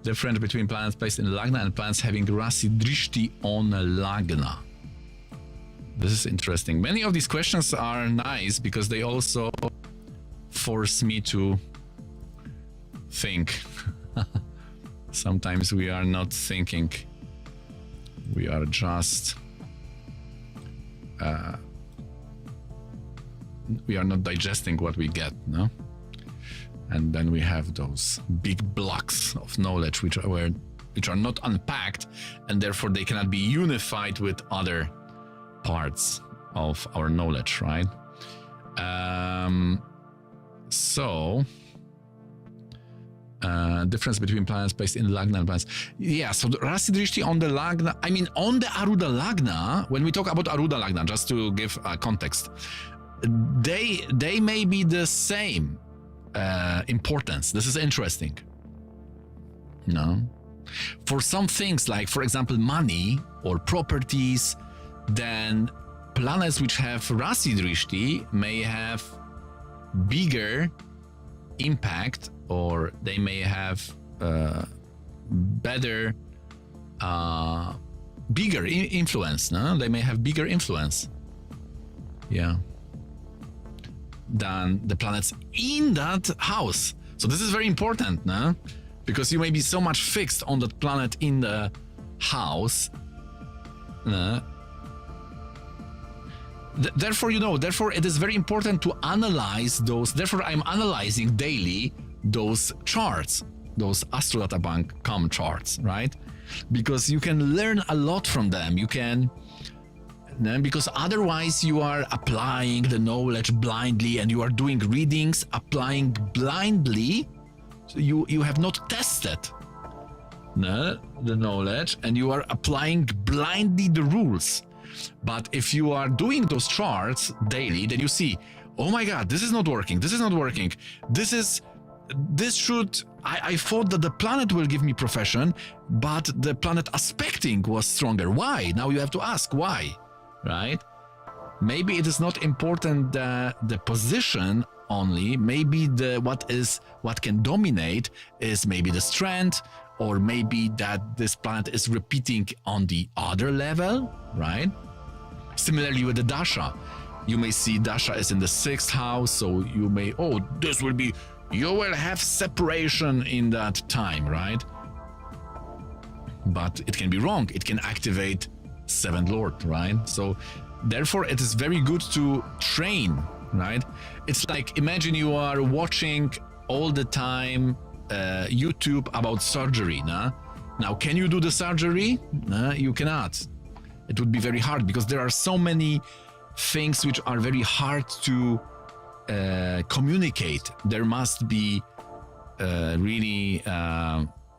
Difference between planets placed in Lagna and planets having Rasi Drishti on Lagna. This is interesting. Many of these questions are nice because they also force me to think. Sometimes we are not thinking. We are just... we are not digesting what we get, no? And then we have those big blocks of knowledge which are not unpacked, and therefore they cannot be unified with other parts of our knowledge, right? Difference between planets based in Lagna and planets. Yeah, so the Rasi Drishti on the Lagna, I mean on the Aruda Lagna, when we talk about Aruda Lagna, just to give context, they may be the same importance. This is interesting. No? For some things, like for example money or properties, then planets which have Rasi Drishti may have bigger impact, or they may have better, bigger influence. No? They may have bigger influence. Yeah. Than the planets in that house. So this is very important, no? Because you may be so much fixed on that planet in the house. Therefore, you know, therefore it is very important to analyze those. Therefore, I'm analyzing daily those charts, those astrodatabank.com charts, right? Because you can learn a lot from them. You can... Because otherwise you are applying the knowledge blindly and you are doing readings, applying blindly. So you have not tested the knowledge and you are applying blindly the rules. But if you are doing those charts daily, then you see, oh my God, this is not working. This is not working. I thought that the planet will give me profession, but the planet aspecting was stronger. Why? Now you have to ask why. Right? Maybe it is not important the position only. Maybe what can dominate is maybe the strength, or maybe that this planet is repeating on the other level, right? Similarly with the Dasha, you may see Dasha is in the 6th house, so you may, you will have separation in that time, right? But it can be wrong. It can activate 7th Lord, right? So therefore it is very good to train, right? It's like, imagine you are watching all the time YouTube about surgery. Nah? Now, can you do the surgery? Nah, you cannot. It would be very hard because there are so many things which are very hard to communicate. There must be really,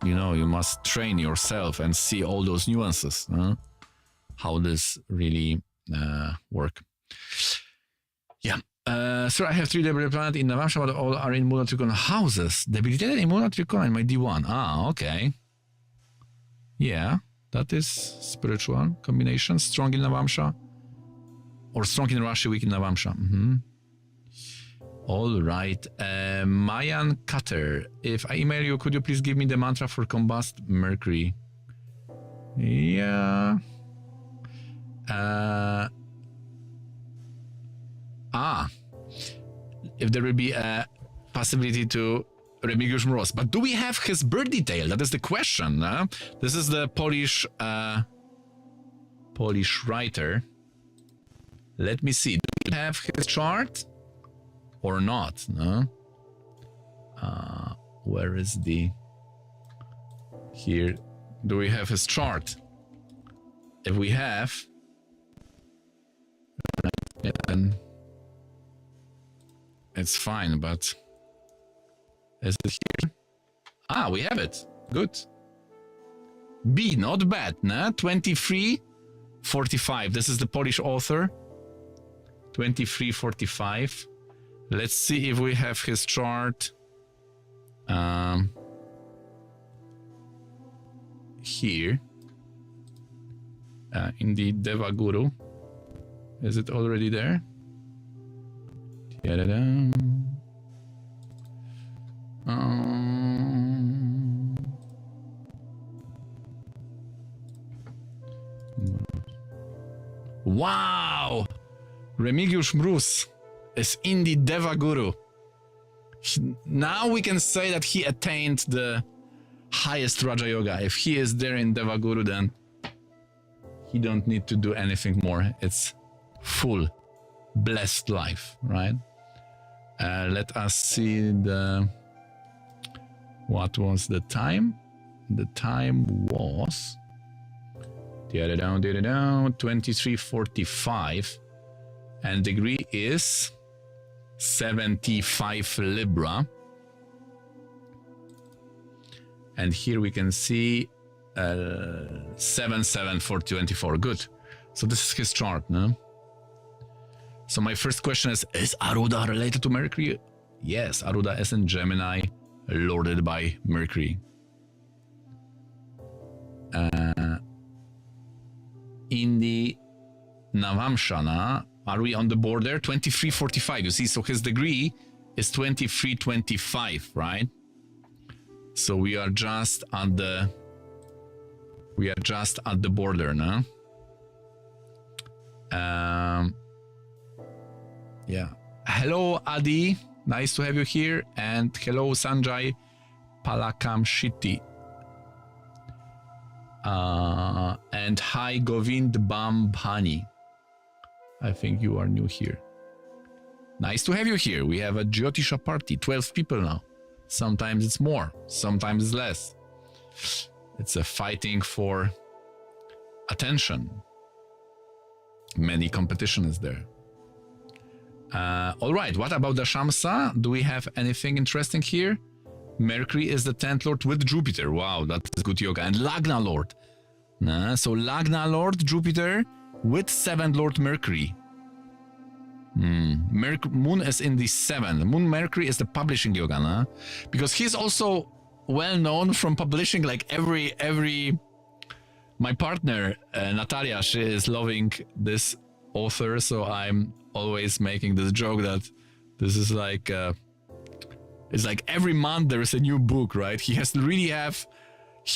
you must train yourself and see all those nuances. How this really work. Yeah. Sir, I have 3 debilitated planets in Navamsha, but all are in Mula-Trikona houses. Debilitated in Mula-Trikona in my D1. Ah, okay. Yeah, that is spiritual combination. Strong in Navamsha. Or strong in Rashi, weak in Navamsha. All right. Mayan Cutter. If I email you, could you please give me the mantra for combust Mercury? Yeah. If there will be a possibility to Remigiusz Mróz. But do we have his birth detail? That is the question. This is the Polish writer. Let me see. Do we have his chart or not? No. Where is the... Here. Do we have his chart? If we have... then it's fine, but... Is it here? Ah, we have it. Good. B, not bad, nah? 2345. This is the Polish author. 2345. Let's see if we have his chart. Here. In the Devaguru. Is it already there? Ta-da-da. Wow! Remigiusz Mróz is in the Devaguru. Now we can say that he attained the highest Raja Yoga. If he is there in Devaguru, then he don't need to do anything more. It's full, blessed life, right? Let us see the... What was the time? The time was... 2345. And degree is 75 Libra. And here we can see 77424. Good. So this is his chart, no? So my first question is Aruda related to Mercury? Yes, Aruda is in Gemini, lorded by Mercury. In the Navamshana, are we on the border? 2345, you see, so his degree is 2325, right? So we are just at the border, no? Yeah. Hello, Adi. Nice to have you here. And hello, Sanjay Palakamshiti. And hi, Govind Bambhani. I think you are new here. Nice to have you here. We have a Jyotisha party, 12 people now. Sometimes it's more, sometimes it's less. It's a fighting for attention. Many competition is there. All right, what about the Shamsa? Do we have anything interesting here? Mercury is the 10th Lord with Jupiter. Wow, that's good yoga. And Lagna Lord. So Lagna Lord Jupiter with 7th Lord Mercury. Moon is in the 7th. Moon Mercury is the publishing yoga, nah? Because he's also well known from publishing like every... My partner, Natalia, she is loving this author, so I'm always making this joke that this is like... it's like every month there is a new book, right? He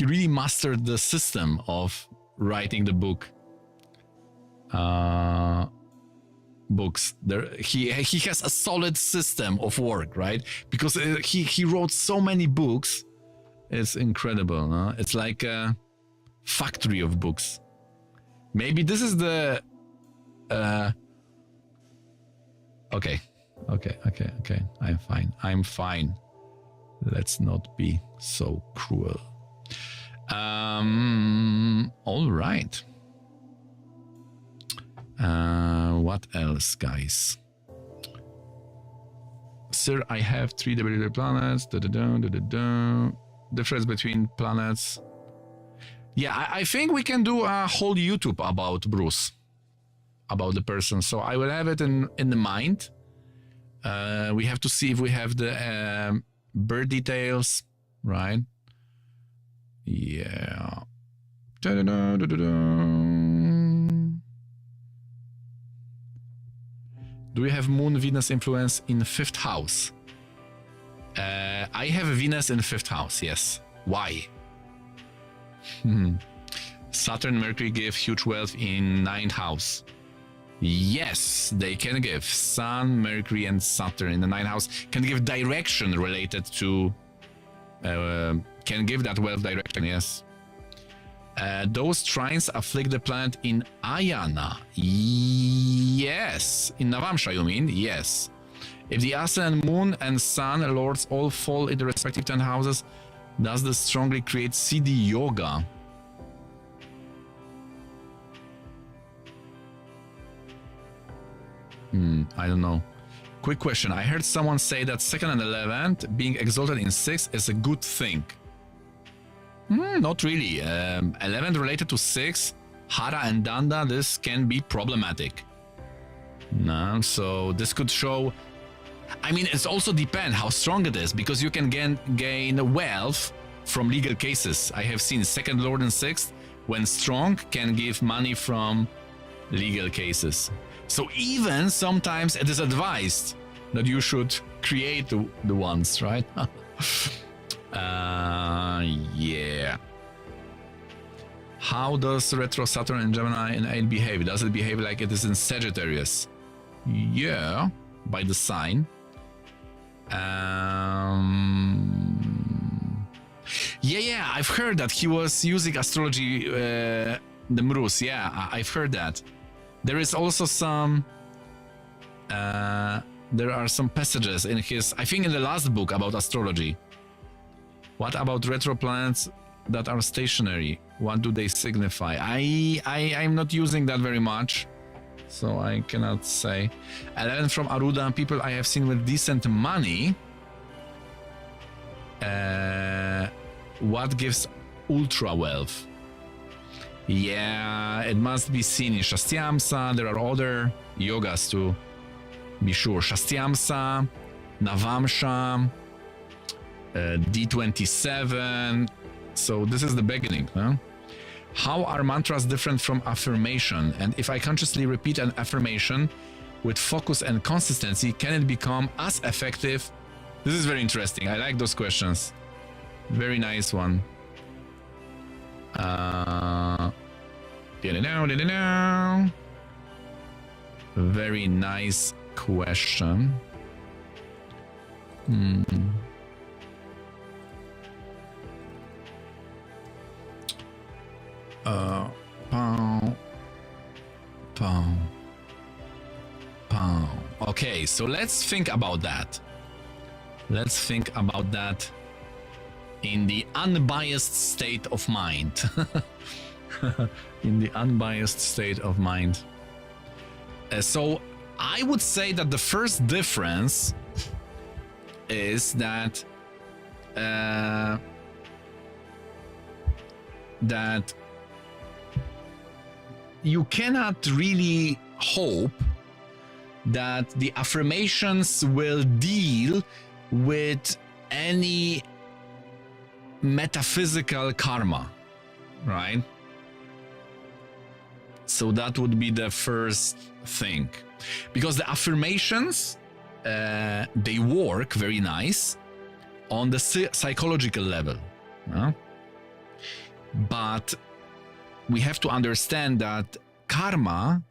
really mastered the system of writing the book. Books. He has a solid system of work, right? Because he wrote so many books. It's incredible, no? It's like a factory of books. Maybe this is the... Okay. I'm fine. Let's not be so cruel. All right. What else, guys? Sir, I have 3 debilitated planets. Difference between planets. Yeah, I think we can do a whole YouTube about Bruce, about the person. So I will have it in the mind. We have to see if we have the birth details, right? Yeah. Do we have Moon Venus influence in 5th house? I have Venus in 5th house, yes. Why? Saturn, Mercury give huge wealth in 9th house. Yes, they can give. Sun, Mercury, and Saturn in the 9th house can give direction related to... can give that wealth direction, yes. Those trines afflict the planet in Ayana. Yes. In Navamsha, you mean? Yes. If the Ascendant Moon and Sun Lords all fall in the respective 10 houses, does this strongly create Siddhi Yoga? I don't know. Quick question. I heard someone say that 2nd and 11th being exalted in 6th is a good thing. Not really. 11th related to 6th, Hara and Danda, this can be problematic. No, so this could show... I mean, it also depends how strong it is, because you can gain wealth from legal cases. I have seen 2nd Lord and 6th, when strong, can give money from legal cases. So even sometimes it is advised that you should create the ones, right? Yeah. How does retro Saturn and Gemini in 8 behave? Does it behave like it is in Sagittarius? Yeah, by the sign. Yeah, I've heard that he was using astrology, the Mruz. Yeah, I've heard that. There is also some... there are some passages in his... I think in the last book about astrology. What about retro planets that are stationary? What do they signify? I'm not using that very much, so I cannot say. 11 from Aruda, people I have seen with decent money. What gives ultra wealth? Yeah, it must be seen in Shastyamsa. There are other yogas to be sure. Shastyamsa, Navamsha, D27. So this is the beginning, huh? How are mantras different from affirmation? And if I consciously repeat an affirmation with focus and consistency, can it become as effective? This is very interesting. I like those questions. Very nice one. Very nice question. Okay, so let's think about that. Let's think about that in the unbiased state of mind. In the unbiased state of mind. So I would say that the first difference is that that you cannot really hope that the affirmations will deal with any metaphysical karma, right? So that would be the first thing, because the affirmations they work very nice on the psychological level, but we have to understand that karma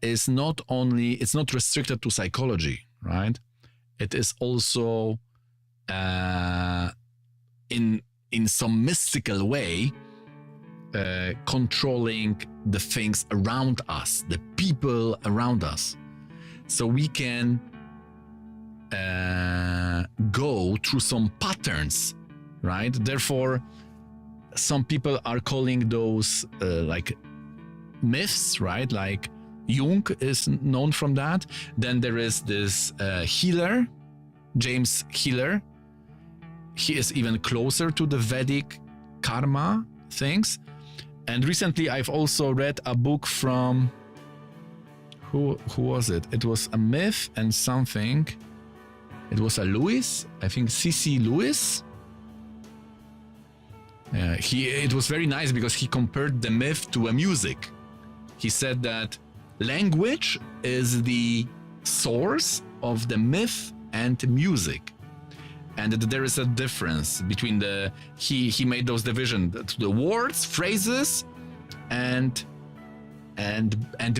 is not only, it's not restricted to psychology, right? It is also in some mystical way controlling the things around us, the people around us. So we can go through some patterns, right? Therefore, some people are calling those like myths, right? Like Jung is known from that. Then there is this healer, James Healer. He is even closer to the Vedic karma things. And recently I've also read a book from, who was it? It was a myth and something. It was a Lewis, I think C.C. Lewis. It was very nice because he compared the myth to a music. He said that language is the source of the myth and music, and that there is a difference between the. He made those division to the words, phrases, and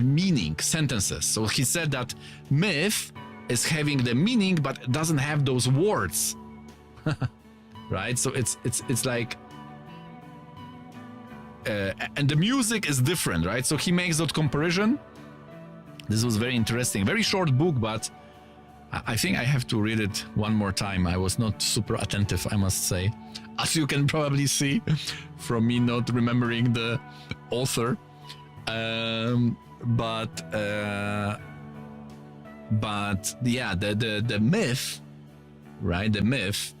meaning, sentences. So he said that myth is having the meaning but doesn't have those words. Right? So it's like and the music is different, right? So he makes that comparison. This was very interesting. Very short book, but I think I have to read it one more time. I was not super attentive, I must say, as you can probably see from me not remembering the author. But yeah, the myth, right? The myth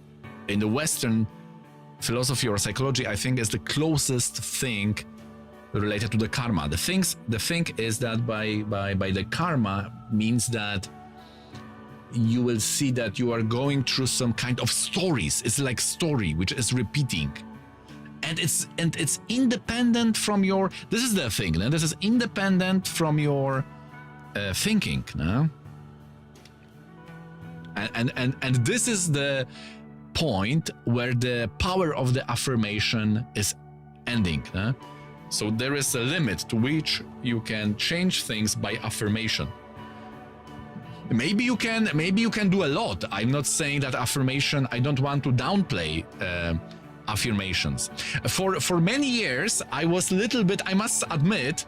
in the Western philosophy or psychology, I think, is the closest thing related to the karma. The thing is that by the karma means that you will see that you are going through some kind of stories. It's like story which is repeating. And it's independent from your. This is the thing. No? This is independent from your thinking. No? And this is the point where the power of the affirmation is ending. No? So there is a limit to which you can change things by affirmation. Maybe you can do a lot. I'm not saying that affirmation. I don't want to downplay. Affirmations. For many years, I was a little bit, I must admit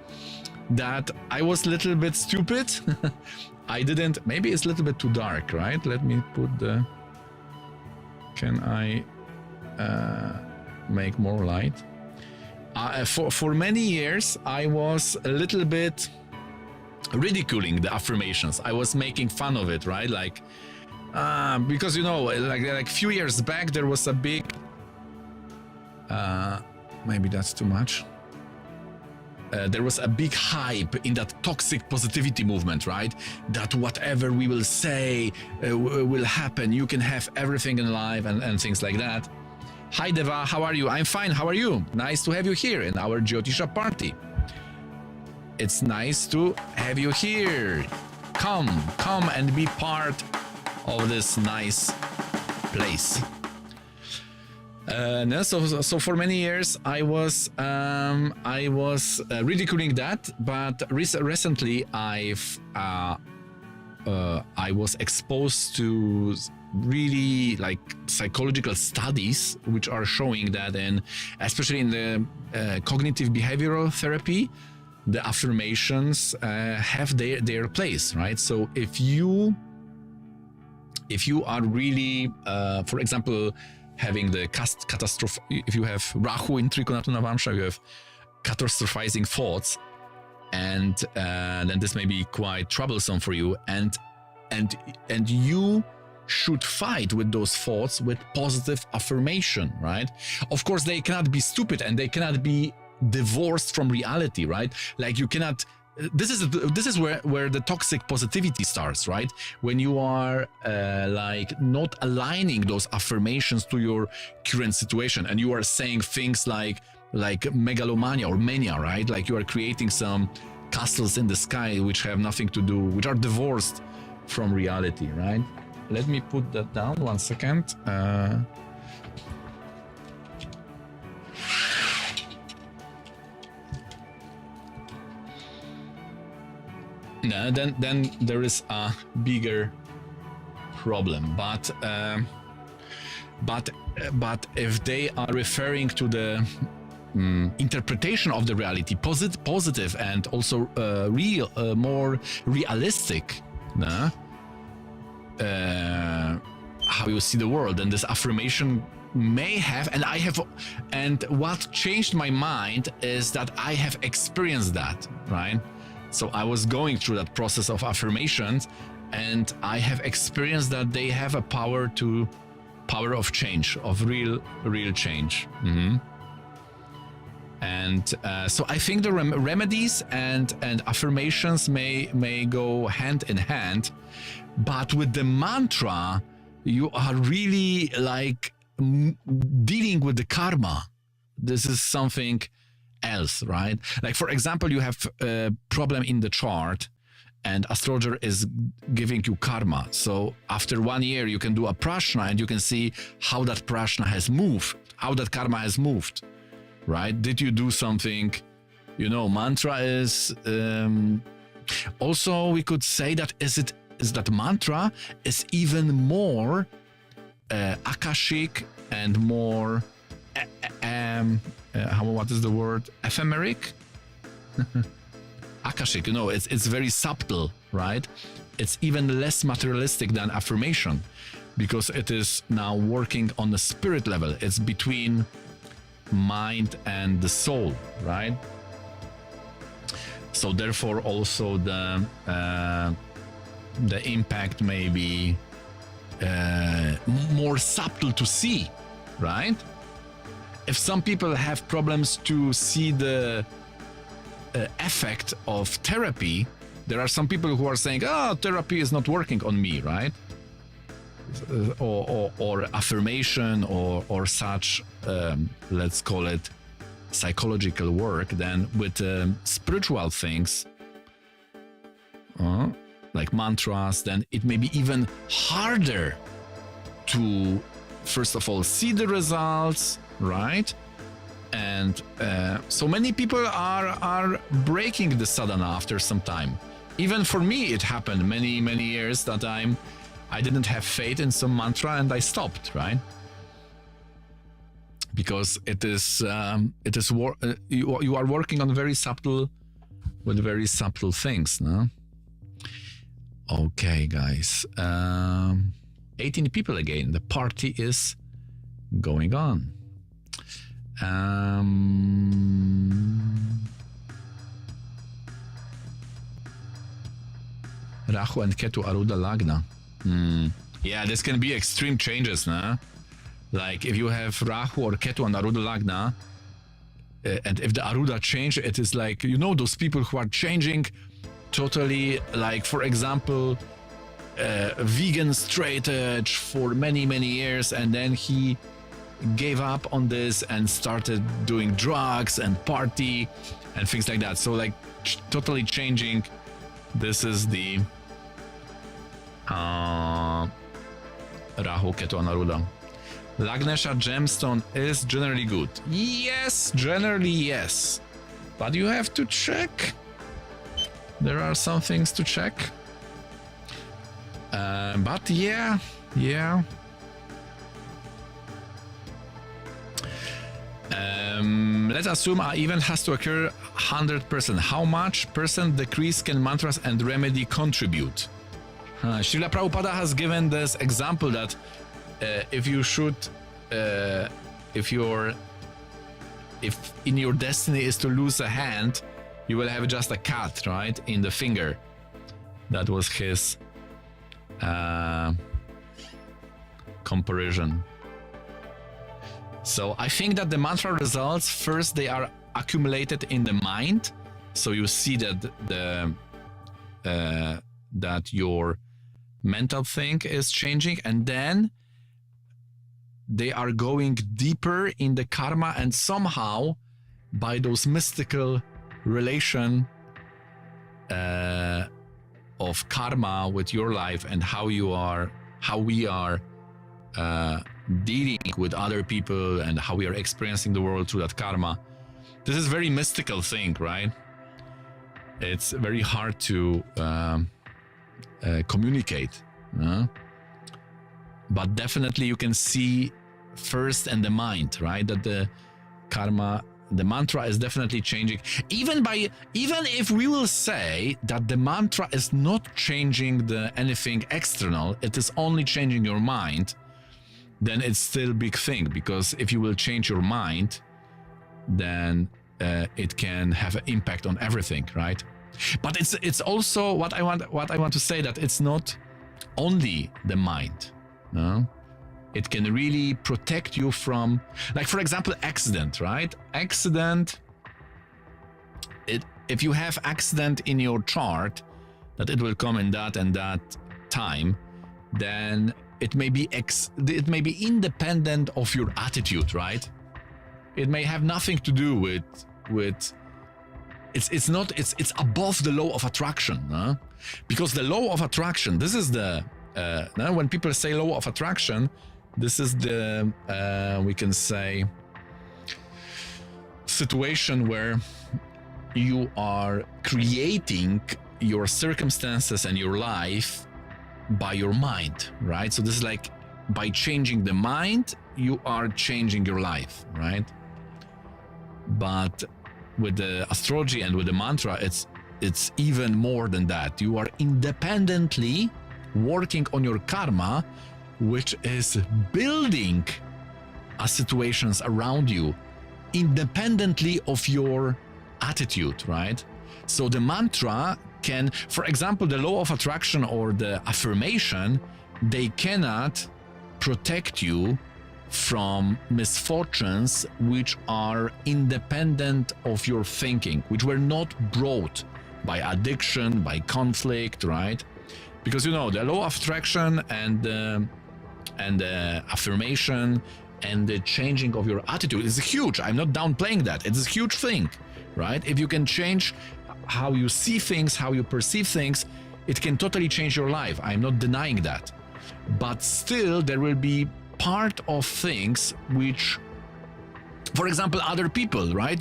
that I was a little bit stupid. I didn't, maybe it's a little bit too dark, right? Let me put the, can I make more light? For many years, I was a little bit ridiculing the affirmations. I was making fun of it, right? Like, because, you know, like a few years back, there was a big, maybe that's too much. There was a big hype in that toxic positivity movement, right? That whatever we will say will happen. You can have everything in life and things like that. Hi Deva, how are you? I'm fine, how are you? Nice to have you here in our Jyotisha party. It's nice to have you here. Come and be part of this nice place. No, so for many years I was ridiculing that, but recently I was exposed to really like psychological studies which are showing that, especially in the cognitive behavioral therapy, the affirmations have their place, right? So if you are really, for example, having the catastrophe, if you have Rahu in Trikonatu Navamsha, you have catastrophizing thoughts, and then this may be quite troublesome for you, and you should fight with those thoughts with positive affirmation, right? Of course, they cannot be stupid and they cannot be divorced from reality, right? Like you cannot. This is where the toxic positivity starts, right? When you are like not aligning those affirmations to your current situation, and you are saying things like megalomania or mania, right? Like you are creating some castles in the sky which have nothing to do, which are divorced from reality, right? Let me put that down 1 second. No, then there is a bigger problem. But if they are referring to the interpretation of the reality, positive and also real, more realistic, how you see the world, and this affirmation may have, and what changed my mind is that I have experienced that, right? So I was going through that process of affirmations, and I have experienced that they have a power of change, of real change. And so I think the remedies and affirmations may go hand in hand, but with the mantra, you are really like dealing with the karma. This is something else, right? Like, for example, you have a problem in the chart and astrologer is giving you karma. So after 1 year, you can do a prashna and you can see how that prashna has moved, how that karma has moved, right? Did you do something? You know, mantra is also, we could say that is that mantra is even more akashic and more what is the word? Ephemeric? Akashic, you know, it's very subtle, right? It's even less materialistic than affirmation because it is now working on the spirit level. It's between mind and the soul, right? So therefore also the impact may be more subtle to see, right? If some people have problems to see the effect of therapy, there are some people who are saying, oh, therapy is not working on me, right? Or affirmation or such, let's call it psychological work. Then with spiritual things, like mantras, then it may be even harder to, first of all, see the results, right? And so many people are breaking the sadhana after some time. Even for me, it happened many years that I didn't have faith in some mantra and I stopped, right? Because you are working on very subtle things, no? Okay, guys. 18 people again. The party is going on. Rahu and Ketu Aruda Lagna. Yeah, this can be extreme changes, nah? Like if you have Rahu or Ketu and Aruda Lagna, and if the Aruda change, it is like, you know, those people who are changing totally, like, for example, vegan straight edge for many years, and then he gave up on this and started doing drugs and party and things like that. So like totally changing. This is the Rahu, Ketu and Aruda. Lagnesha gemstone is generally good. Yes, generally yes. But you have to check. There are some things to check. But yeah. Let's assume an event has to occur 100%. How much percent decrease can mantras and remedy contribute? Srila Prabhupada has given this example that if in your destiny is to lose a hand, you will have just a cut, right, in the finger. That was his comparison. So I think that the mantra results, first they are accumulated in the mind. So you see that that your mental thing is changing, and then they are going deeper in the karma, and somehow by those mystical relation of karma with your life and how we are dealing with other people and how we are experiencing the world through that karma. This is very mystical thing, right? It's very hard to communicate, but definitely you can see first in the mind, right, that the karma, the mantra is definitely changing. Even if we will say that the mantra is not changing anything external, it is only changing your mind, then it's still a big thing, because if you will change your mind, then it can have an impact on everything, right? But it's also what I want to say, that it's not only the mind, no? It can really protect you from, like, for example, accident, right? Accident if you have accident in your chart that it will come in that and that time, then it may be independent of your attitude, right? It may have nothing to do with it's above the law of attraction, huh? Because the law of attraction, this is the when people say law of attraction, this is the we can say situation where you are creating your circumstances and your life by your mind, right? So this is like by changing the mind, you are changing your life, right? But with the astrology and with the mantra, it's even more than that. You are independently working on your karma, which is building situations around you independently of your attitude, right? So the mantra can, for example, the law of attraction or the affirmation, they cannot protect you from misfortunes which are independent of your thinking, which were not brought by addiction, by conflict, right? Because the law of attraction and the affirmation and the changing of your attitude is huge. I'm not downplaying that. It's a huge thing, right? If you can change how you see things, how you perceive things, it can totally change your life. I'm not denying that. But still, there will be part of things which, for example, other people, right?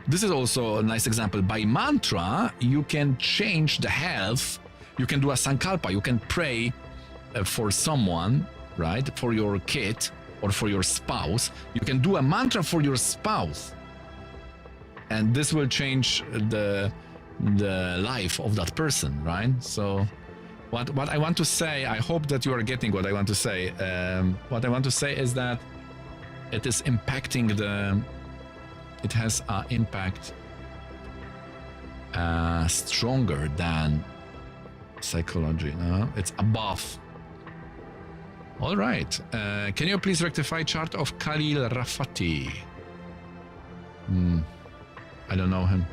This is also a nice example. By mantra, you can change the health. You can do a sankalpa. You can pray for someone, right? For your kid or for your spouse. You can do a mantra for your spouse. And this will change the life of that person, right? So what I want to say, I hope that you are getting what I want to say. What I want to say is that it is impacting it has an impact stronger than psychology, no? It's above. All right. Can you please rectify chart of Khalil Rafati? I don't know him.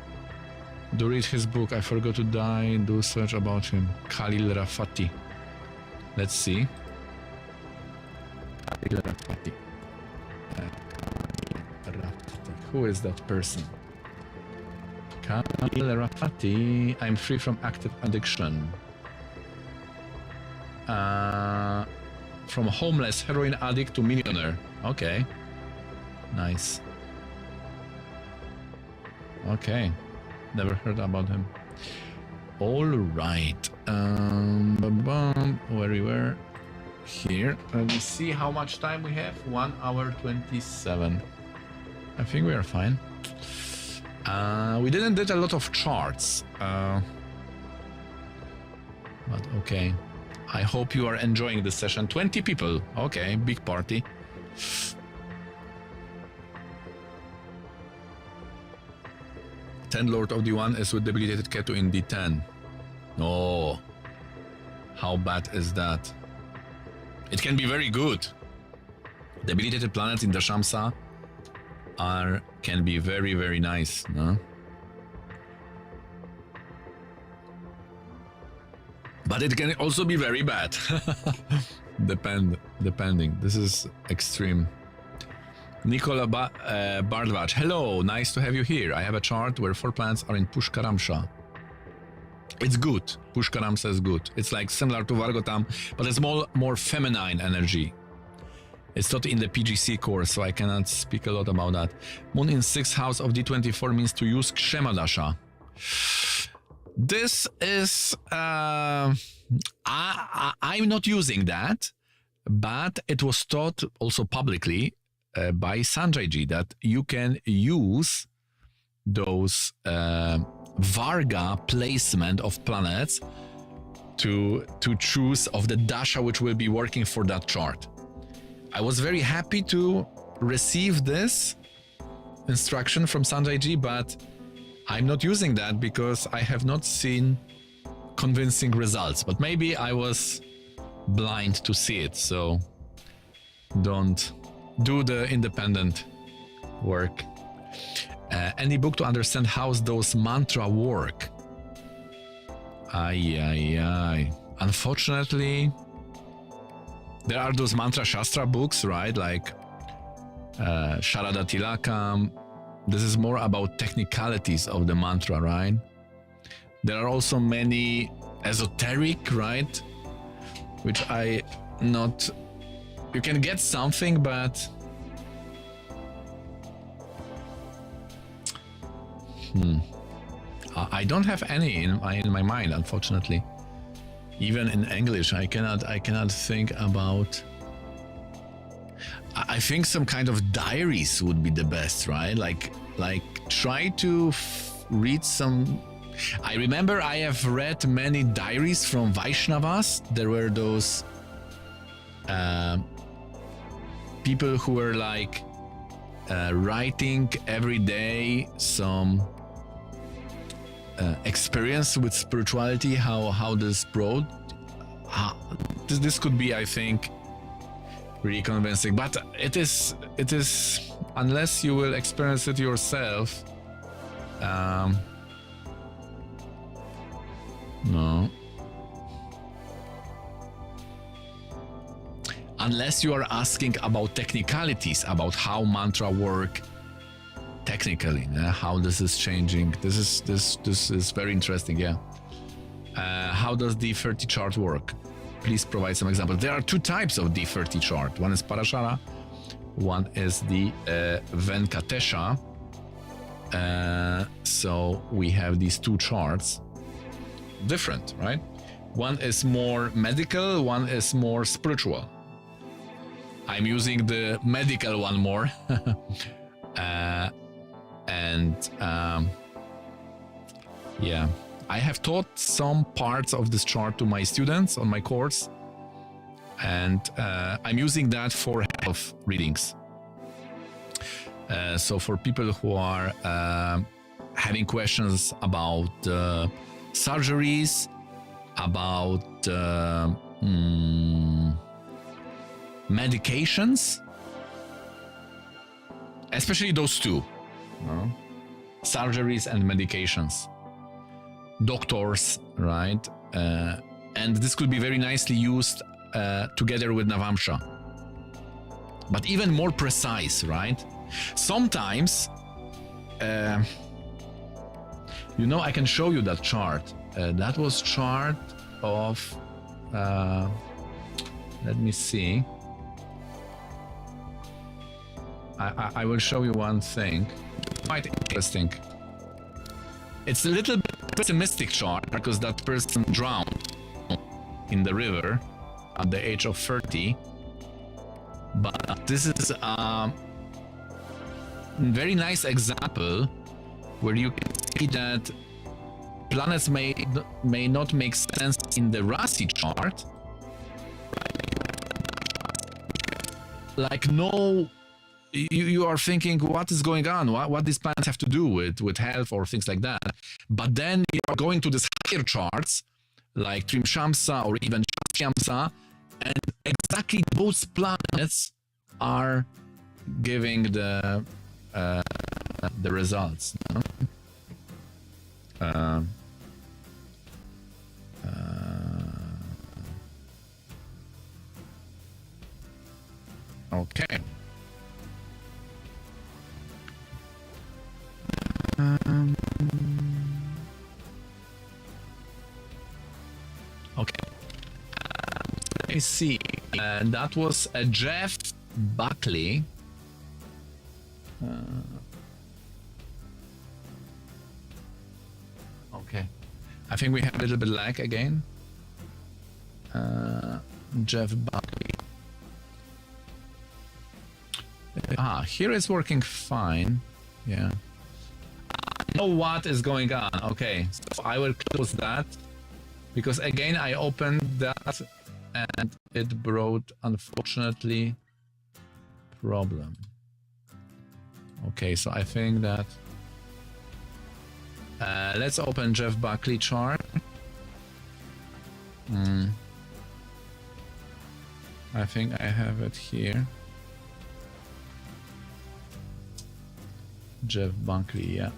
Do read his book. I forgot to do search about him. Khalil Rafati. Let's see. Khalil Rafati. Who is that person? Khalil Rafati. I'm free from active addiction. From homeless heroin addict to millionaire. Okay. Nice. Okay. Never heard about him. All right. Where we were? Here. Let me see how much time we have. 1 hour 27. I think we are fine. We didn't did a lot of charts. But okay. I hope you are enjoying this session. 20 people. Okay, big party. Ten Lord of the One is with debilitated Ketu in D10. Oh, how bad is that? It can be very good. Debilitated planets in the Shamsa can be very, very nice, no? But it can also be very bad. Depending. This is extreme. Nikola Bardwaj, hello, nice to have you here. I have a chart where 4 planets are in Pushkaramsha. It's good. Pushkaramsha is good. It's like similar to Vargotam, but it's more feminine energy. It's not in the PGC course, so I cannot speak a lot about that. Moon in 6th house of D24 means to use Kshema Dasha. This is... I'm not using that, but it was taught also publicly by Sanjay Ji that you can use those Varga placement of planets to choose of the Dasha which will be working for that chart. I was very happy to receive this instruction from Sanjay Ji, but I'm not using that because I have not seen convincing results. But maybe I was blind to see it, so don't do the independent work. Any book to understand how those mantra work? Unfortunately, there are those mantra shastra books, right? Like Sharada Tilakam. This is more about technicalities of the mantra, right? There are also many esoteric, right? Which I not... You can get something, but... I don't have any in my mind, unfortunately. Even in English, I cannot think about... I think some kind of diaries would be the best, right? Like try to read some... I remember I have read many diaries from Vaishnavas. There were those people who were like writing every day some experience with spirituality, how this brought. This could be, I think, really convincing, but it is unless you will experience it yourself. No. Unless you are asking about technicalities, about how mantra work technically, how this is changing. This is very interesting, yeah. How does D30 chart work? Please provide some examples. There are two types of D30 chart. One is Parashara, one is the Venkatesha. So we have these two charts. Different, right? One is more medical, one is more spiritual. I'm using the medical one more. Yeah, I have taught some parts of this chart to my students on my course, and I'm using that for health readings. So for people who are having questions about surgeries, about medications, especially those two, surgeries and medications, doctors, right? And this could be very nicely used together with Navamsha, but even more precise, right? Sometimes, I can show you that chart. That was chart of, let me see. I will show you one thing. Quite interesting. It's a little bit pessimistic chart because that person drowned in the river at the age of 30. But this is a very nice example where you can see that planets may not make sense in the Rasi chart. Like no, you are thinking what is going on, what these planets have to do with health or things like that. But then you are going to these higher charts like Trimshamsa or even Shamsa, and exactly those planets are giving the results. Okay. Okay. Let me see. That was Jeff Buckley. Okay. I think we have a little bit lag again. Jeff Buckley. Here it's working fine. Yeah. I know what is going on. Okay, so I will close that because again I opened that and it brought, unfortunately, problem. Okay, so I think that let's open Jeff Buckley chart. I think I have it here. Jeff Buckley, yeah.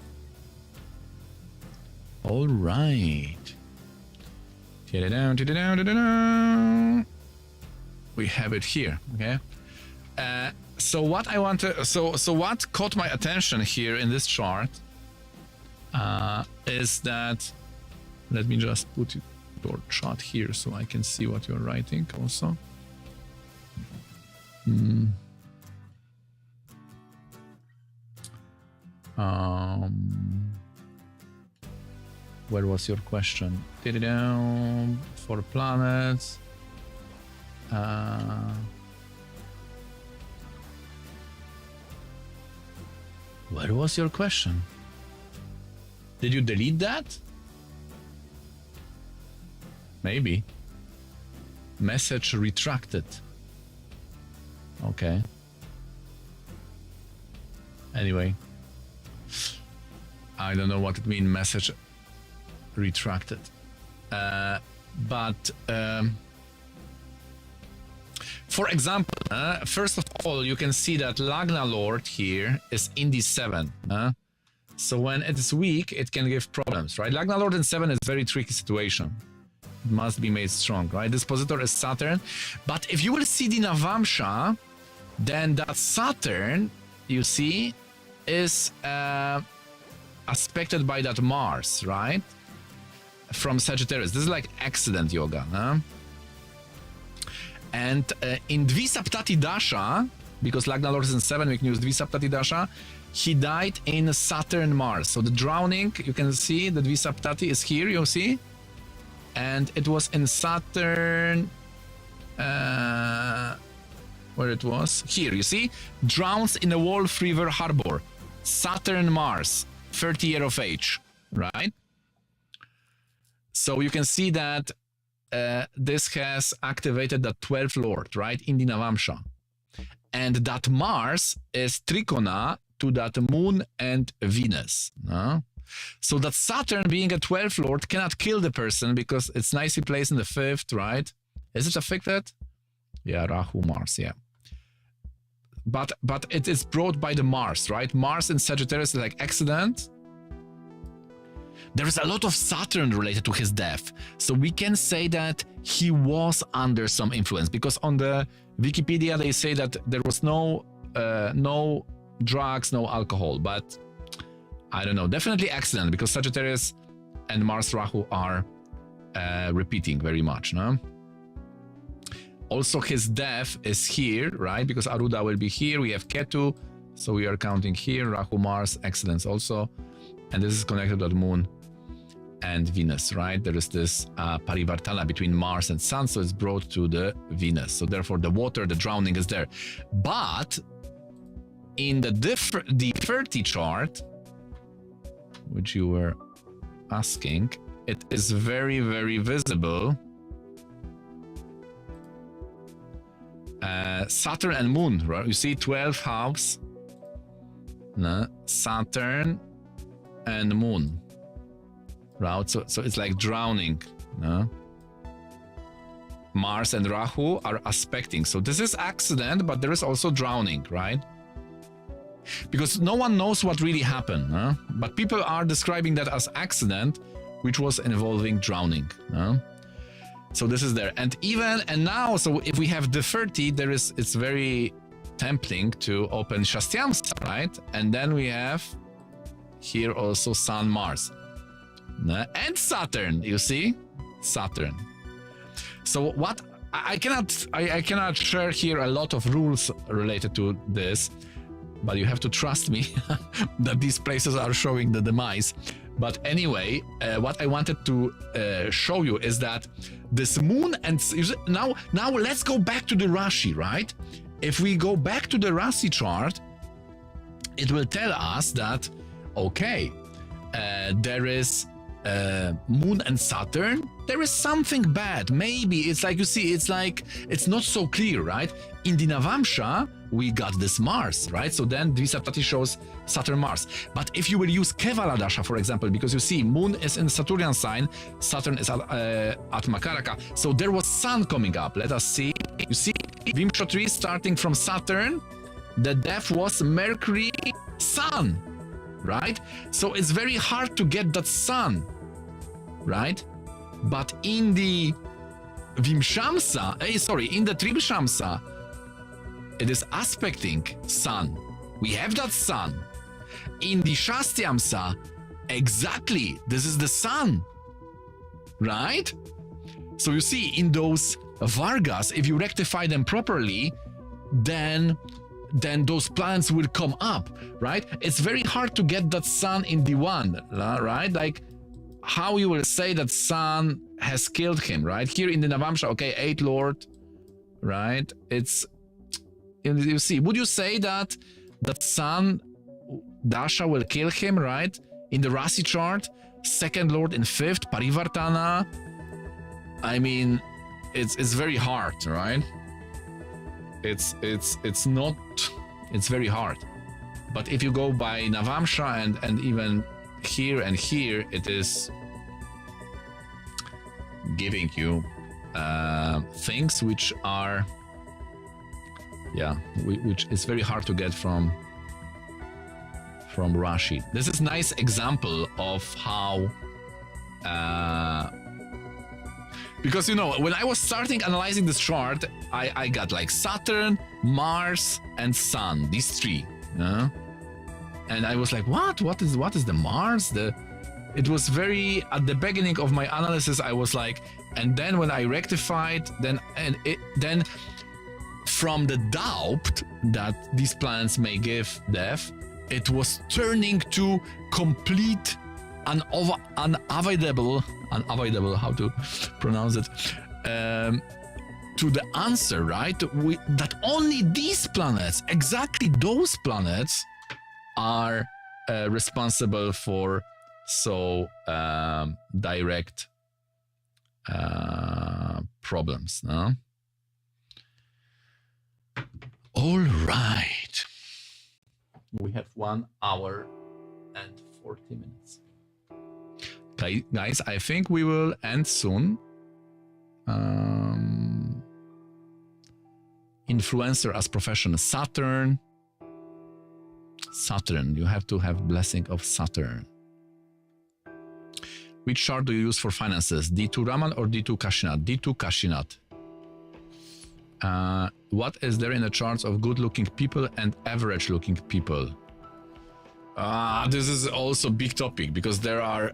All right. We have it here, okay? So what I want to, so what caught my attention here in this chart is that, let me just put your chart here so I can see what you're writing also. Where was your question? For planets. Where was your question? Did you delete that? Maybe. Message retracted. Okay. Anyway. I don't know what it means, message retracted. For example, first of all, you can see that Lagna Lord here is Indy 7. So when it is weak, it can give problems, right? Lagna Lord in 7 is a very tricky situation. It must be made strong, right? This positor is Saturn. But if you will see the Navamsha, then that Saturn, you see, is aspected by that Mars, right? From Sagittarius. This is like accident yoga, huh? And in Dvisaptati Dasha, because Lagna Lord is in 7, we can use Dvisaptati Dasha, he died in Saturn Mars. So the drowning, you can see the Dvisaptati is here, you see? And it was in Saturn, where it was? Here, you see? Drowns in the Wolf River Harbor. Saturn Mars, 30 year of age, right? So you can see that this has activated the 12th Lord, right, in the Navamsha. And that Mars is trikona to that Moon and Venus. So that Saturn, being a 12th Lord, cannot kill the person because it's nicely placed in the 5th, right? Is it affected? Yeah, Rahu, Mars, yeah. But it is brought by the Mars, right? Mars in Sagittarius is like accident. There is a lot of Saturn related to his death. So we can say that he was under some influence, because on the Wikipedia, they say that there was no drugs, no alcohol, but I don't know, definitely accident, because Sagittarius and Mars Rahu are repeating very much, no? Also, his death is here, right? Because Aruda will be here. We have Ketu, so we are counting here. Rahu, Mars, accidents also. And this is connected to the Moon and Venus, right? There is this parivartana between Mars and Sun, so it's brought to the Venus. So therefore, the water, the drowning is there. But in the 30 chart, which you were asking, it is very, very visible. Saturn and Moon, right? You see 12th house, no? Saturn and Moon, right? So it's like drowning, no? Mars and Rahu are aspecting. So this is accident, but there is also drowning, right? Because no one knows what really happened, no? But people are describing that as accident, which was involving drowning, no? So this is there. And now, so if we have the 30, it's very tempting to open Shastyamsa, right? And then we have here also Sun, Mars, and Saturn, you see? Saturn. So what I cannot share here a lot of rules related to this, but you have to trust me that these places are showing the demise. But anyway, what I wanted to show you is that this Moon and now let's go back to the Rashi, right? If we go back to the Rashi chart, it will tell us that, okay, there is Moon and Saturn, there is something bad. Maybe it's like, you see, it's like, it's not so clear, right? In the Navamsha, we got this Mars, right? So then Dvisaptati shows Saturn, Mars. But if you will use Kevala Dasha, for example, because you see, Moon is in the Saturnian sign, Saturn is at Makaraka. So there was Sun coming up. Let us see. You see, Vimshatri starting from Saturn, the death was Mercury, Sun. right? So it's very hard to get that sun, right? But in the Vimshamsa, in the Trimshamsa, it is aspecting sun. We have that sun. In the Shastyamsa, exactly, this is the sun, right? So you see, in those Vargas, if you rectify them properly, then those planets will come up, right? It's very hard to get that sun in the one, right? Like how you will say that sun has killed him, right? Here in the Navamsha, okay, 8 Lord, right? It's, you see, would you say that sun, Dasha will kill him, right? In the Rasi chart, 2nd Lord in 5th, Parivartana. I mean, it's very hard, right? It's very hard. But if you go by Navamsha and even here and here, it is giving you things which are, which is very hard to get from Rashi. This is nice example of how because, you know, when I was starting analyzing this chart, I got like Saturn, Mars, and Sun, these 3. And I was like, what is the Mars? It was very, at the beginning of my analysis, I was like, and then when I rectified, then from the doubt that these planets may give death, it was turning to complete unavoidable, how to pronounce it, to the answer, right? That only these planets, exactly those planets, are responsible for so direct problems. No? All right. We have 1 hour and 40 minutes. Okay, guys, I think we will end soon. Influencer as profession, Saturn, you have to have blessing of Saturn. Which chart do you use for finances? D2 Raman or D2 Kashinath? D2 Kashinath. What is there in the charts of good-looking people and average-looking people? This is also a big topic because there are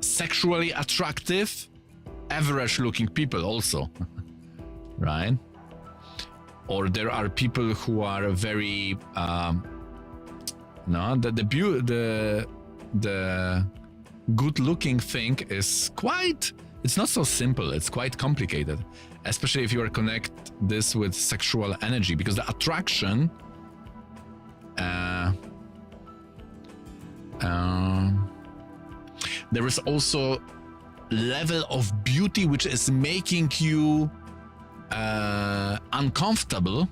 sexually attractive, average-looking people also, right? Or there are people who are very the good-looking thing is quite. It's not so simple. It's quite complicated, especially if you are connect this with sexual energy, because the attraction. There is also level of beauty which is making you uncomfortable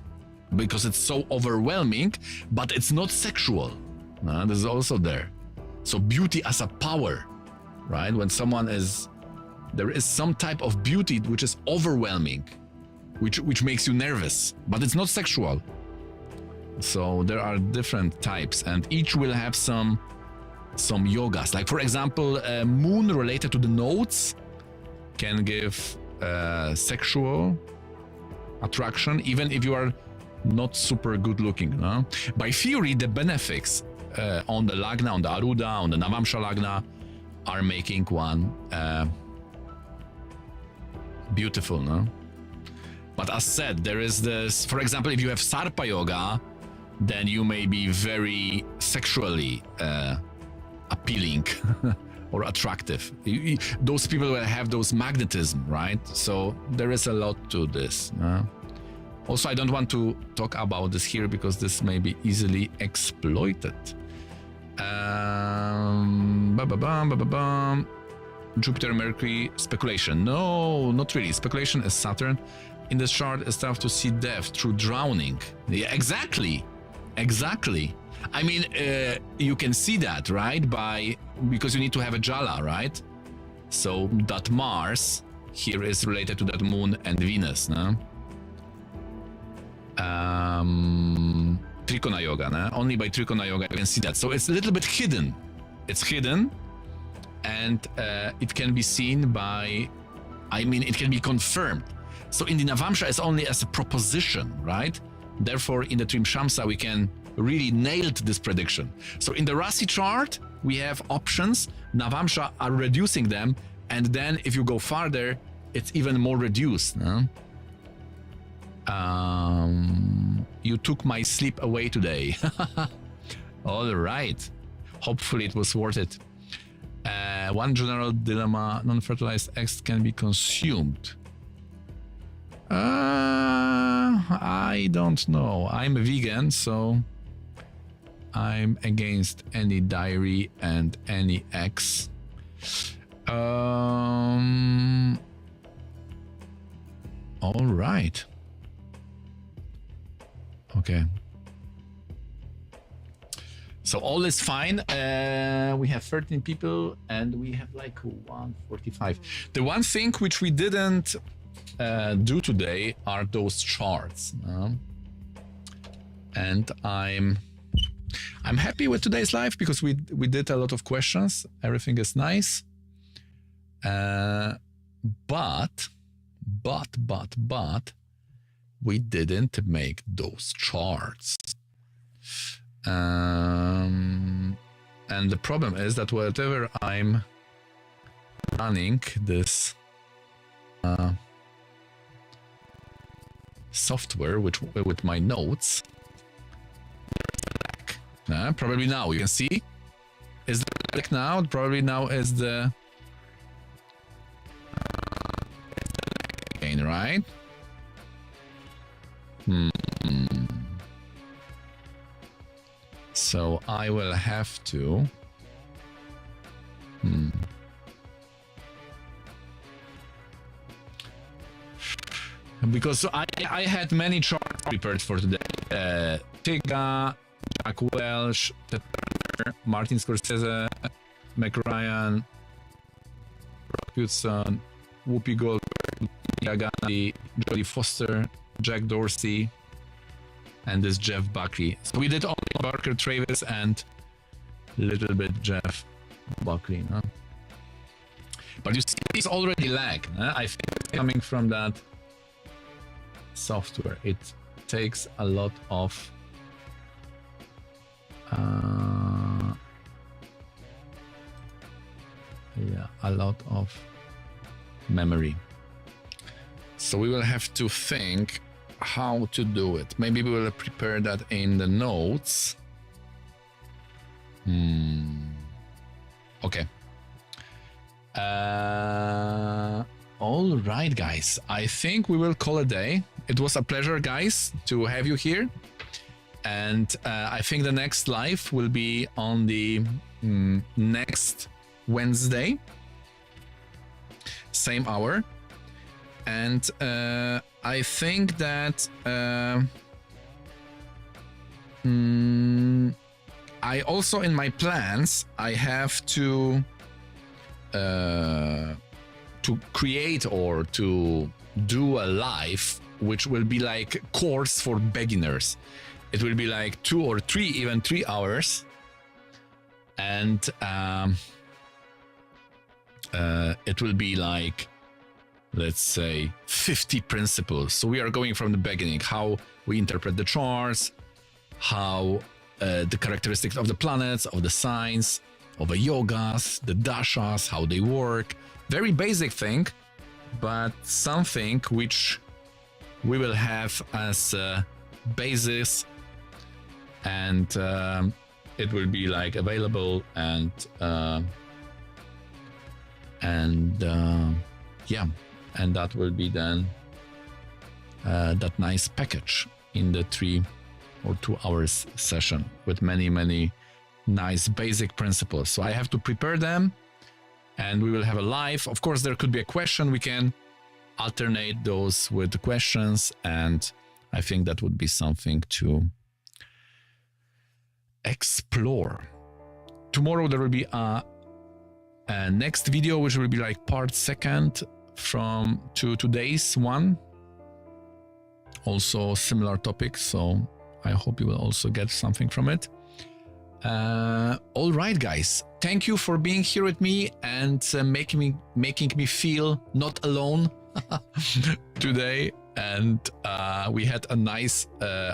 because it's so overwhelming, but it's not sexual. This is also there. So beauty as a power, right? When someone is, there is some type of beauty which is overwhelming, which makes you nervous, but it's not sexual. So there are different types, and each will have some yogas. Like for example, moon related to the nodes can give sexual attraction, even if you are not super good looking. No? By theory, the benefics on the Lagna, on the Aruda, on the Navamsha Lagna are making one beautiful. No? But as said, there is this, for example, if you have Sarpa Yoga, then you may be very sexually appealing or attractive. Those people will have those magnetism, right? So there is a lot to this. Also, I don't want to talk about this here because this may be easily exploited. Jupiter, Mercury, speculation. No, not really. Speculation is Saturn. In this chart, it's tough to see death through drowning. Yeah, exactly. I mean, you can see that, right? Because you need to have a Jala, right? So that Mars here is related to that Moon and Venus, no? Trikona Yoga. Only by Trikona Yoga you can see that. So it's a little bit hidden. It's hidden, and it can be seen by, I mean, it can be confirmed. So in the Navamsha, it's only as a proposition, right? Therefore, in the Trimshamsa, we can really nail this prediction. So in the Rasi chart, we have options. Navamsha are reducing them, and then if you go farther, it's even more reduced. No? You took my sleep away today. All right. Hopefully it was worth it. One general dilemma, non-fertilized eggs can be consumed. I don't know. I'm a vegan, so I'm against any dairy and any eggs. All right. Okay. So all is fine. We have 13 people and we have like 145. The one thing which we didn't do today are those charts. And I'm happy with today's live because we did a lot of questions. Everything is nice. But we didn't make those charts. And the problem is that whatever I'm running this software with my notes, probably now you can see is the lag now. Probably now is the again, right? So I will have to because I had many charts prepared for today. Tiga, Jack Welch, Martin Scorsese, Mac Ryan, Brock Hudson, Whoopi Goldberg, Gandhi, Jodie Foster, Jack Dorsey, and this Jeff Buckley. So we did only Barker Travis and a little bit Jeff Buckley. Huh? But you see, it's already lag. I think it's coming from that software. It takes a lot of memory. So we will have to think how to do it. Maybe we will prepare that in the notes. Okay. All right, guys. I think we will call a day. It was a pleasure, guys, to have you here. And I think the next live will be on the next Wednesday. Same hour. And I think that I also, in my plans, I have to create or to do a live which will be like a course for beginners. It will be like 2 or 3, even 3 hours, and it will be like, let's say, 50 principles. So we are going from the beginning, how we interpret the charts, how the characteristics of the planets, of the signs, of the yogas, the dashas, how they work. Very basic thing, but something which we will have as a basis, and it will be like available, and yeah, and that will be then that nice package in the 3 or 2 hours session with many nice basic principles. So I have to prepare them, and we will have a live. Of course, there could be a question. We can alternate those with the questions, and I think that would be something to explore. Tomorrow there will be a next video, which will be like part 2 to today's one. Also similar topic, so I hope you will also get something from it. All right, guys. Thank you for being here with me and making me feel not alone today. And we had a nice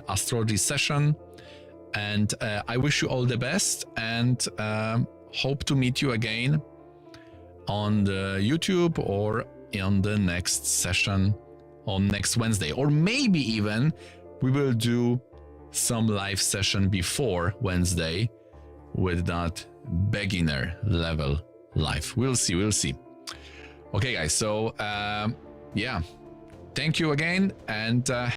astrology session. And I wish you all the best and hope to meet you again on the YouTube or on the next session on next Wednesday. Or maybe even we will do some live session before Wednesday with that beginner level live. We'll see. Okay, guys. So, yeah. Thank you again and